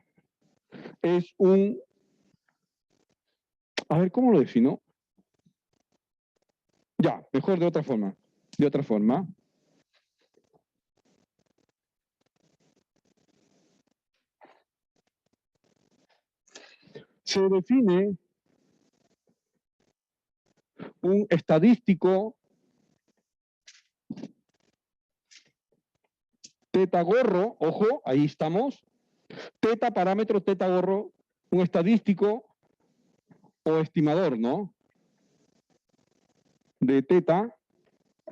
es un... A ver, ¿cómo lo defino? Ya, mejor de otra forma. De otra forma. Se define un estadístico teta gorro, ojo, ahí estamos. Teta, parámetro, teta gorro, un estadístico o estimador, ¿no? De teta,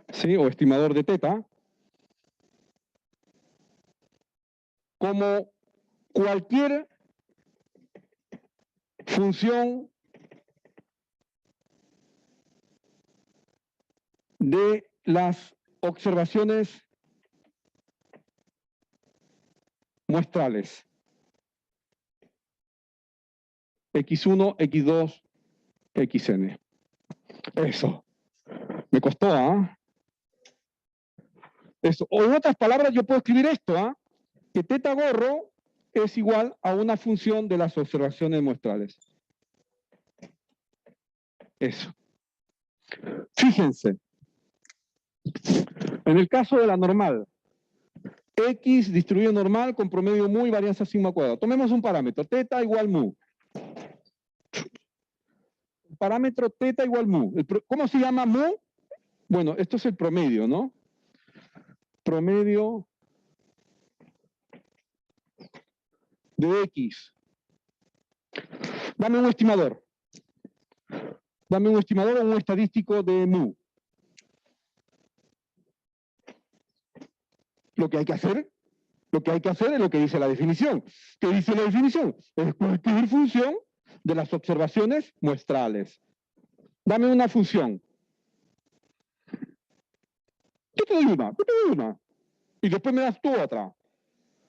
¿sí? O estimador de teta. Como cualquier función de las observaciones muestrales. X1, X2, Xn. Eso. Me costó, ¿ah? Eso. O en otras palabras, yo puedo escribir esto, ¿ah? Que teta gorro es igual a una función de las observaciones muestrales. Eso. Fíjense. En el caso de la normal, X distribuido normal con promedio mu y varianza sigma cuadrado. Tomemos un parámetro, teta igual mu. El parámetro teta igual mu. ¿Cómo se llama mu? Bueno, esto es el promedio, ¿no? Promedio de X. Dame un estimador. Dame un estimador o un estadístico de mu. Lo que hay que hacer es lo que dice la definición. ¿Qué dice la definición? Es cualquier función de las observaciones muestrales. Dame una función. Yo te doy una. Y después me das tú otra.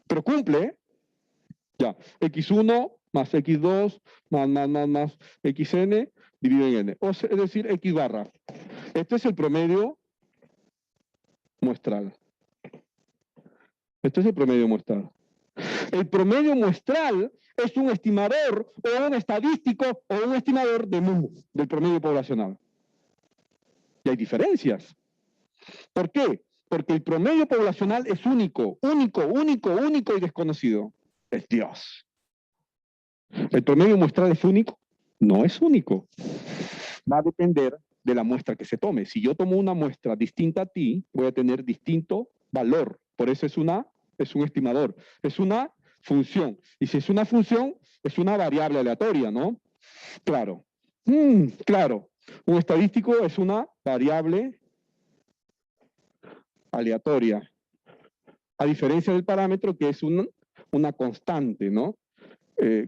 Pero cumple, ¿eh? Ya, x1 más x2 más xn dividido en n. Es decir, x barra. Este es el promedio muestral. Este es el promedio muestral. El promedio muestral es un estimador o un estadístico o un estimador de mu, del promedio poblacional. Y hay diferencias. ¿Por qué? Porque el promedio poblacional es único y desconocido. Es Dios. ¿El promedio muestral es único? No es único. Va a depender de la muestra que se tome. Si yo tomo una muestra distinta a ti, voy a tener distinto valor. Por eso es un estimador. Es una función. Y si es una función, es una variable aleatoria, ¿no? Claro. Claro. Un estadístico es una variable aleatoria. A diferencia del parámetro, que es una constante, ¿no?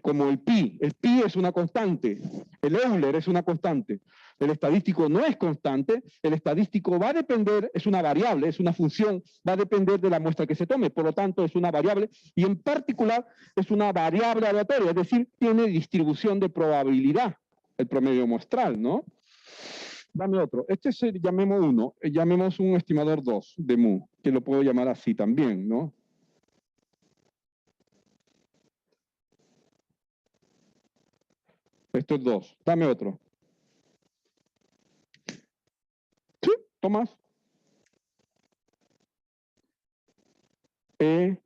Como el pi es una constante, el Euler es una constante, el estadístico no es constante, el estadístico va a depender, es una variable, es una función, va a depender de la muestra que se tome, por lo tanto es una variable, y en particular es una variable aleatoria, es decir, tiene distribución de probabilidad, el promedio muestral, ¿no? Dame otro, este es llamemos 1, llamemos un estimador 2 de mu, que lo puedo llamar así también, ¿no? Esto es 2. Dame otro. Sí, Tomás. E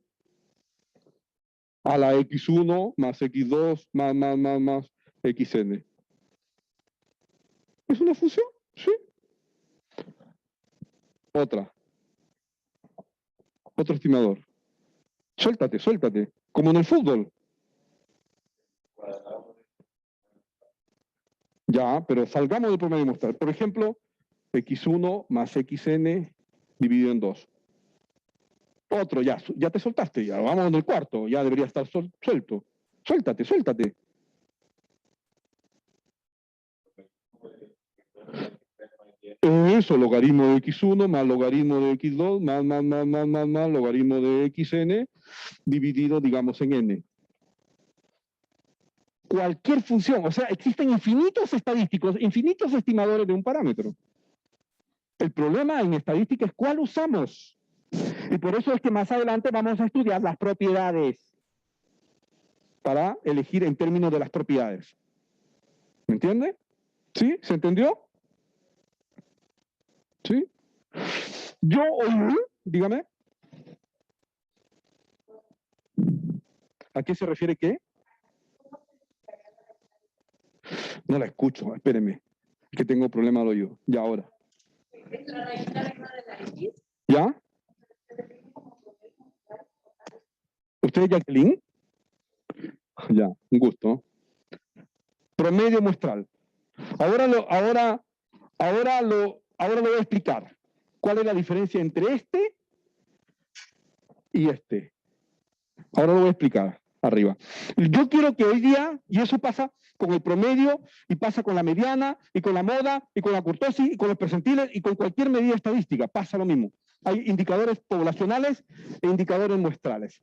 a la x1 más x2 más xn. ¿Es una función? Sí. Otra. Otro estimador. Suéltate. Como en el fútbol. Ya, pero salgamos del promedio muestral. Por ejemplo, x1 más xn dividido en 2. Otro, ya te soltaste, ya vamos en el cuarto, ya debería estar suelto. Suéltate. Eso, logaritmo de x1 más logaritmo de x2 más logaritmo de xn dividido, digamos, en n. Cualquier función, o sea, existen infinitos estadísticos, infinitos estimadores de un parámetro. El problema en estadística es cuál usamos. Y por eso es que más adelante vamos a estudiar las propiedades para elegir en términos de las propiedades. ¿Me entiende? ¿Sí? ¿Se entendió? ¿Sí? Yo oí, dígame. ¿A qué se refiere qué? No la escucho, espéreme, que tengo problema al oído. Ya ahora. ¿Ya? ¿Usted es Jacqueline? Ya, un gusto. Promedio muestral. Ahora lo voy a explicar. ¿Cuál es la diferencia entre este y este? Ahora lo voy a explicar arriba. Yo quiero que hoy día, y eso pasa con el promedio, y pasa con la mediana, y con la moda, y con la kurtosis, y con los percentiles, y con cualquier medida estadística, pasa lo mismo. Hay indicadores poblacionales e indicadores muestrales.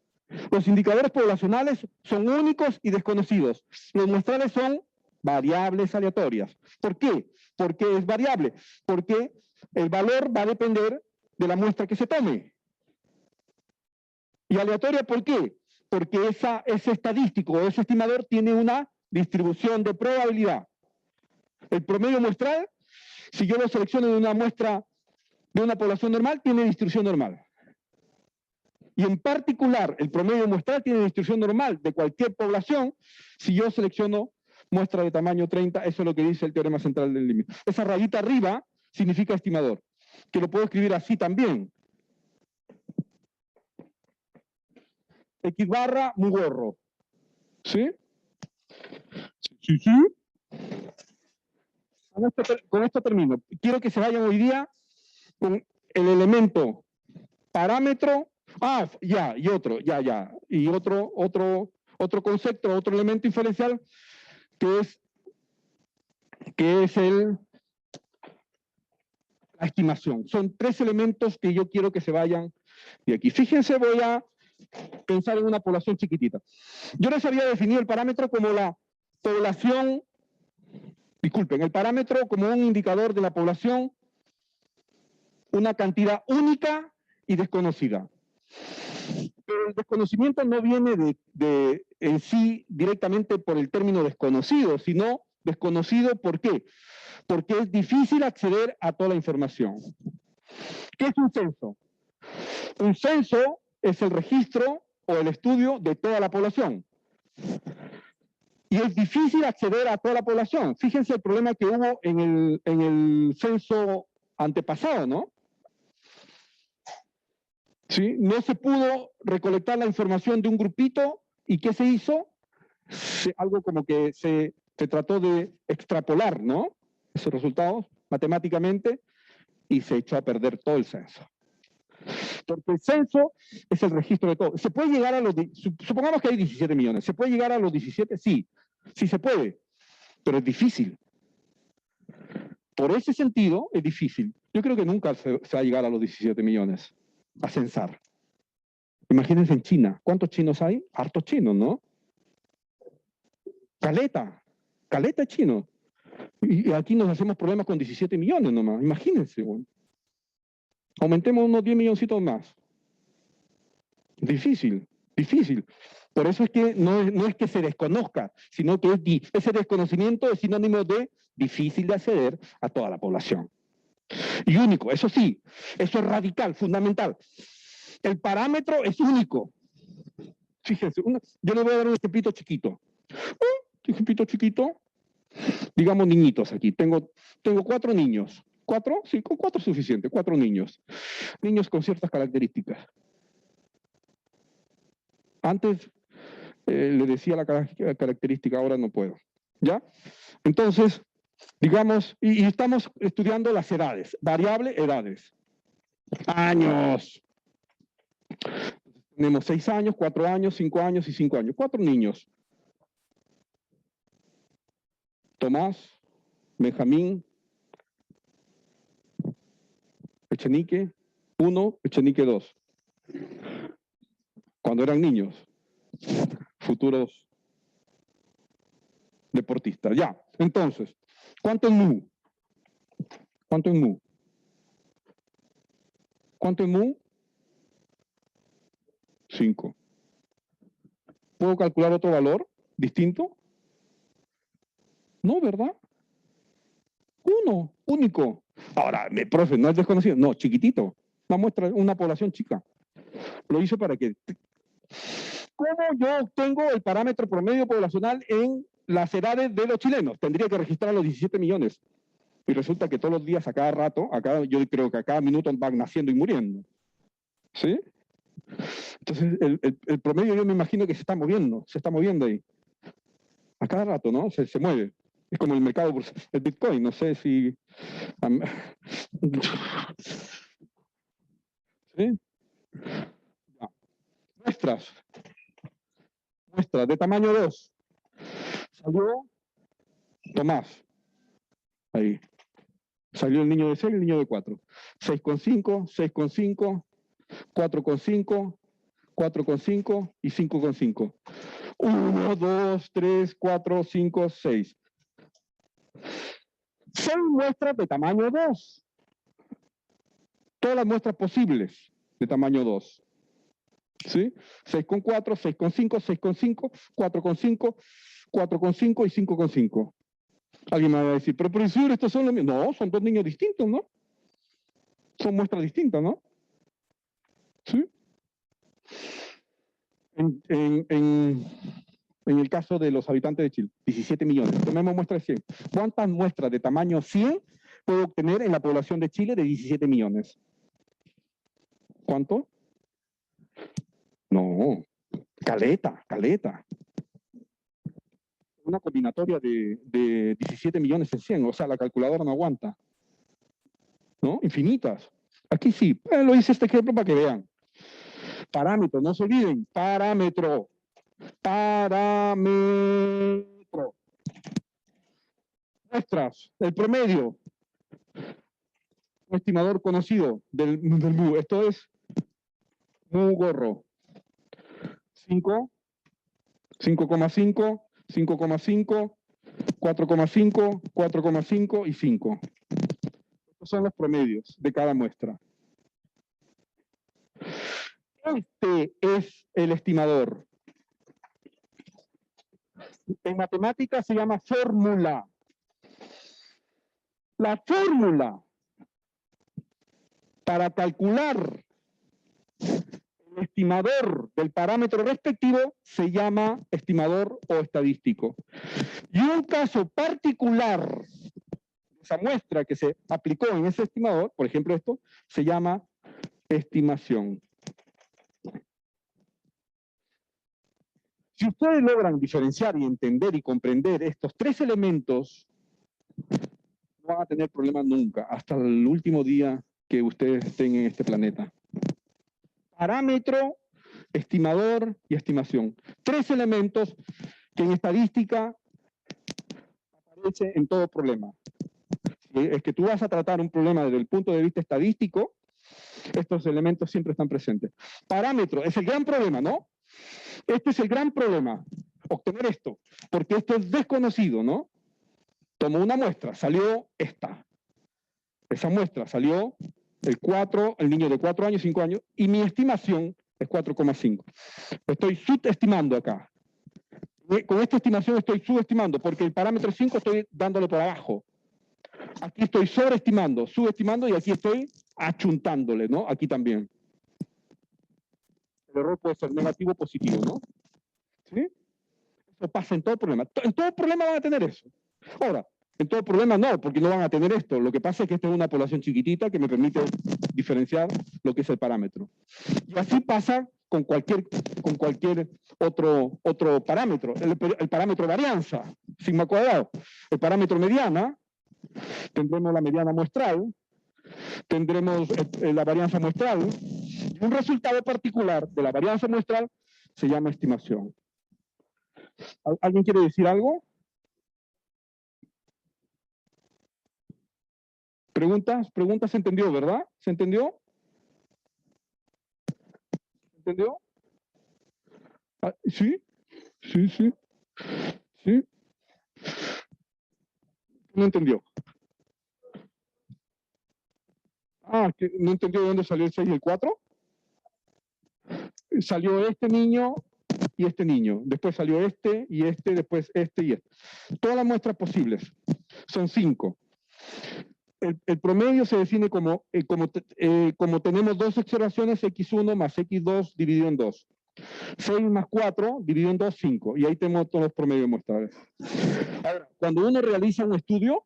Los indicadores poblacionales son únicos y desconocidos. Los muestrales son variables aleatorias. ¿Por qué? ¿Por qué es variable? Porque el valor va a depender de la muestra que se tome. ¿Y aleatoria por qué? Porque ese estadístico o ese estimador tiene una distribución de probabilidad. El promedio muestral, si yo lo selecciono de una muestra de una población normal, tiene distribución normal. Y en particular, el promedio muestral tiene distribución normal de cualquier población si yo selecciono muestra de tamaño 30, eso es lo que dice el teorema central del límite. Esa rayita arriba significa estimador, que lo puedo escribir así también. X barra mu gorro. ¿Sí? Sí. Con esto termino. Quiero que se vayan hoy día con el elemento parámetro. Y otro, Y otro concepto, otro elemento inferencial, que es el la estimación. Son 3 elementos que yo quiero que se vayan de aquí. Fíjense, voy a pensar en una población chiquitita. Yo les había definido el parámetro como la población, disculpen, el parámetro como un indicador de la población, una cantidad única y desconocida. Pero el desconocimiento no viene en sí directamente por el término desconocido, sino desconocido ¿por qué? Porque es difícil acceder a toda la información. ¿Qué es un censo? Un censo es el registro o el estudio de toda la población. Y es difícil acceder a toda la población. Fíjense el problema que hubo en el censo antepasado, ¿no? ¿Sí? No se pudo recolectar la información de un grupito, ¿y qué se hizo? Algo como que se trató de extrapolar, ¿no? Esos resultados matemáticamente, y se echó a perder todo el censo. Porque el censo es el registro de todo. ¿Se puede llegar a los... Supongamos que hay 17 millones. ¿Se puede llegar a los 17? Sí, sí se puede, pero es difícil. Por ese sentido, es difícil. Yo creo que nunca se va a llegar a los 17 millones a censar. Imagínense en China. ¿Cuántos chinos hay? Hartos chinos, ¿no? Caleta chino. Y aquí nos hacemos problemas con 17 millones nomás. Imagínense, bueno. Aumentemos unos 10 milloncitos más. Difícil. Por eso es que no es que se desconozca, sino que ese desconocimiento es sinónimo de difícil de acceder a toda la población. Y único, eso sí, eso es radical, fundamental. El parámetro es único. Fíjense, yo le voy a dar un ejemplito chiquito. Un ejemplito chiquito, digamos niñitos aquí. Tengo 4 niños. ¿4? Sí, con 4 es suficiente, 4 niños. Niños con ciertas características. Antes le decía la característica, ahora no puedo. ¿Ya? Entonces, digamos, y estamos estudiando las edades. Variable, edades. Años. Tenemos 6 años, 4 años, 5 años y 5 años. 4 niños. Tomás, Benjamín, Echenique 1, Echenique 2. Cuando eran niños, futuros deportistas. Ya, entonces, ¿cuánto es mu? ¿Cuánto es mu? ¿Cuánto es mu? 5. ¿Puedo calcular otro valor distinto? No, ¿verdad? 1, único. Ahora, profe, no es desconocido. No, chiquitito. Una muestra, una población chica. Lo hice para que... ¿Cómo yo obtengo el parámetro promedio poblacional en las edades de los chilenos? Tendría que registrar los 17 millones. Y resulta que todos los días, a cada rato, yo creo que a cada minuto van naciendo y muriendo. ¿Sí? Entonces, el promedio yo me imagino que se está moviendo ahí. A cada rato, ¿no? Se mueve. Es como el mercado, el Bitcoin, no sé si... ¿Sí? Ya. Muestras de tamaño 2. Salió Tomás. Ahí. Salió el niño de 6 y el niño de 4. 6,5, 6,5, 4,5, 4,5 y 5,5. 1, 2, 3, 4, 5, 6. 6 muestras de tamaño 2. Todas las muestras posibles de tamaño 2. ¿Sí? 6,4, 6,5, 6,5, 4,5, 4,5 y 5,5. Alguien me va a decir, pero profesor, estos son los mismos. No, son 2 niños distintos, ¿no? Son muestras distintas, ¿no? ¿Sí? En el caso de los habitantes de Chile, 17 millones. Tomemos muestras de 100. ¿Cuántas muestras de tamaño 100 puedo obtener en la población de Chile de 17 millones? ¿Cuánto? No, caleta. Una combinatoria de 17 millones en 100, o sea, la calculadora no aguanta. ¿No? Infinitas. Aquí sí, lo hice este ejemplo para que vean. Parámetro, no se olviden, parámetro. Muestras, el promedio. estimador conocido del mu. Esto es mu gorro. 5, 5,5, 5,5, 4,5, 4,5 y 5. Estos son los promedios de cada muestra. Este es el estimador. En matemáticas se llama fórmula. La fórmula para calcular el estimador del parámetro respectivo se llama estimador o estadístico. Y un caso particular de esa muestra que se aplicó en ese estimador, por ejemplo esto, se llama estimación. Si ustedes logran diferenciar y entender y comprender estos tres elementos, no van a tener problemas nunca, hasta el último día que ustedes estén en este planeta. Parámetro, estimador y estimación. Tres elementos que en estadística aparecen en todo problema. Si es que tú vas a tratar un problema desde el punto de vista estadístico, estos elementos siempre están presentes. Parámetro, es el gran problema, ¿no? Este es el gran problema, obtener esto, porque esto es desconocido, ¿no? Tomo una muestra, salió esta. Esa muestra salió el niño de 4 años, 5 años, y mi estimación es 4,5. Estoy subestimando acá. Con esta estimación estoy subestimando, porque el parámetro 5 estoy dándole por abajo. Aquí estoy sobreestimando, subestimando, y aquí estoy achuntándole, ¿no? Aquí también. El error puede ser negativo o positivo, ¿no? ¿Sí? Eso pasa en todo problema. En todo problema van a tener eso. Ahora, en todo problema no, porque no van a tener esto. Lo que pasa es que esta es una población chiquitita que me permite diferenciar lo que es el parámetro. Y así pasa con cualquier otro parámetro. El parámetro de varianza, sigma cuadrado. El parámetro mediana, tendremos la mediana muestral, tendremos la varianza muestral, y un resultado particular de la varianza muestral se llama estimación. ¿Alguien quiere decir algo? ¿Preguntas? ¿Preguntas? ¿Se entendió, verdad? ¿Se entendió? ¿Se entendió? ¿Sí? Sí, sí. ¿Sí? No entendió. ¿Que no entendió de dónde salió el 6 y el 4? Salió este niño y este niño. Después salió este y este, después este y este. Todas las muestras posibles. Son 5. El promedio se define como tenemos dos observaciones, x1 más x2 dividido en 2. 6 más 4 dividido en 2, 5. Y ahí tenemos todos los promedios muestrales. Ahora, cuando uno realiza un estudio,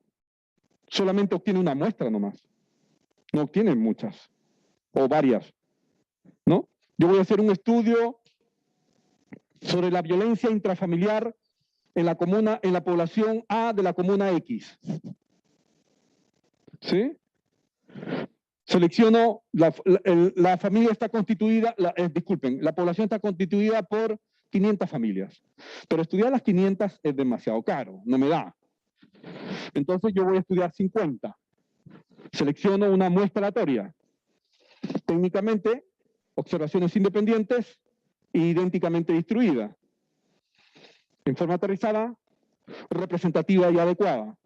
solamente obtiene una muestra nomás. No obtiene muchas. O varias. ¿No? Yo voy a hacer un estudio sobre la violencia intrafamiliar en la población A de la comuna X. ¿Sí? Selecciono, la familia está constituida, disculpen, la población está constituida por 500 familias. Pero estudiar las 500 es demasiado caro, no me da. Entonces yo voy a estudiar 50. Selecciono una muestra aleatoria. Técnicamente, observaciones independientes e idénticamente distribuidas. En forma aterrizada, representativa y adecuada.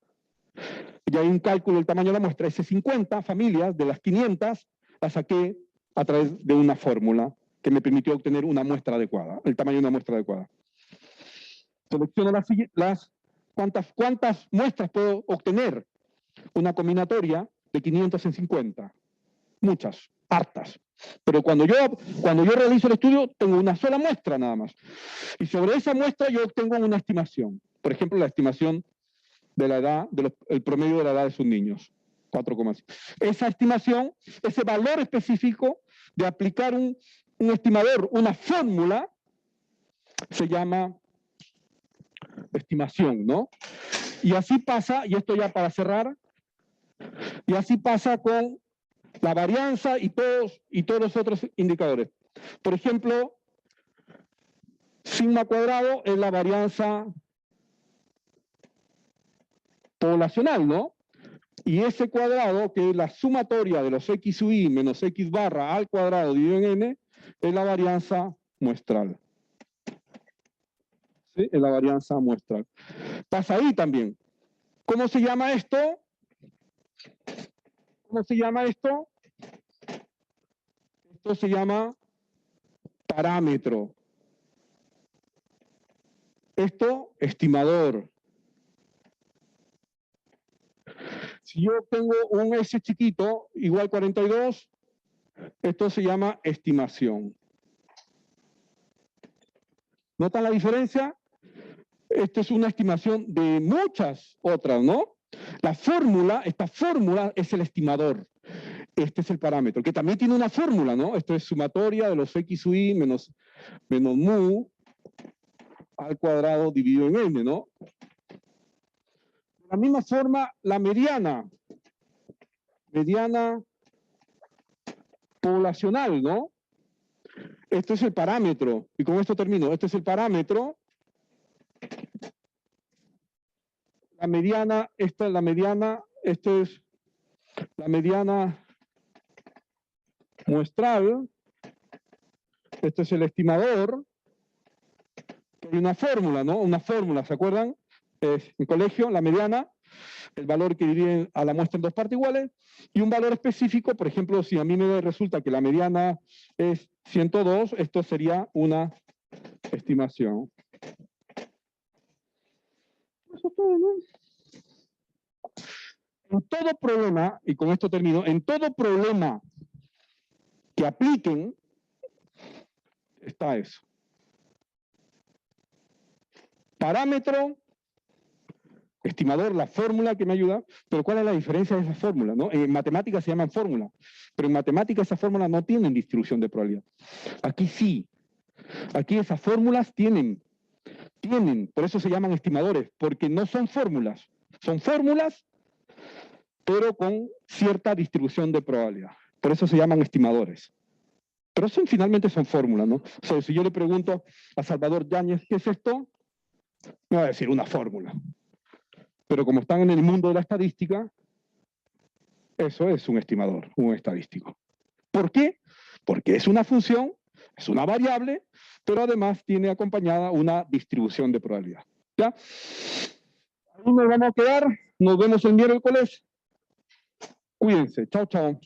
Y hay un cálculo del tamaño de la muestra. Esas 50 familias de las 500 las saqué a través de una fórmula que me permitió obtener una muestra adecuada, el tamaño de una muestra adecuada. Selecciono ¿cuántas muestras puedo obtener? Una combinatoria de 500 en 50. Muchas, hartas. Pero cuando yo realizo el estudio, tengo una sola muestra nada más. Y sobre esa muestra yo obtengo una estimación. Por ejemplo, la estimación de la edad, el promedio de la edad de sus niños, 4,5. Esa estimación, ese valor específico de aplicar un estimador, una fórmula, se llama estimación, ¿no? Y así pasa, y esto ya para cerrar, y así pasa con la varianza y todos los otros indicadores. Por ejemplo, sigma cuadrado es la varianza poblacional, ¿no? Y ese cuadrado, que es la sumatoria de los x sub i menos x barra al cuadrado dividido en n, es la varianza muestral. ¿Sí? Es la varianza muestral. Pasa ahí también. ¿Cómo se llama esto? ¿Cómo se llama esto? Esto se llama parámetro. Esto, estimador. Si yo tengo un S chiquito igual 42, esto se llama estimación. ¿Notan la diferencia? Esto es una estimación de muchas otras, ¿no? La fórmula, esta fórmula es el estimador. Este es el parámetro, que también tiene una fórmula, ¿no? Esto es sumatoria de los x sub i menos mu al cuadrado dividido en n, ¿no? De la misma forma, la mediana poblacional, ¿no? Esto es el parámetro, y con esto termino. Este es el parámetro. La mediana, esta es la mediana, esto es la mediana muestral. Esto es el estimador. Hay una fórmula, ¿no? Una fórmula, ¿se acuerdan? En colegio, la mediana, el valor que divide a la muestra en dos partes iguales, y un valor específico, por ejemplo, si a mí me resulta que la mediana es 102, esto sería una estimación. Eso es todo, ¿no? En todo problema, y con esto termino, en todo problema que apliquen, está eso. Parámetro, estimador, la fórmula que me ayuda, pero ¿cuál es la diferencia de esa fórmula? ¿No? En matemáticas se llaman fórmulas, pero en matemáticas esas fórmulas no tienen distribución de probabilidad. Aquí sí. Aquí esas fórmulas tienen, por eso se llaman estimadores, porque no son fórmulas. Son fórmulas, pero con cierta distribución de probabilidad. Por eso se llaman estimadores. Pero finalmente son fórmulas, ¿no? O sea, si yo le pregunto a Salvador Yáñez, ¿qué es esto? Me va a decir una fórmula. Pero como están en el mundo de la estadística, eso es un estimador, un estadístico. ¿Por qué? Porque es una función, es una variable, pero además tiene acompañada una distribución de probabilidad. ¿Ya? Ahí nos vamos a quedar. Nos vemos el miércoles. Cuídense. Chao, chao.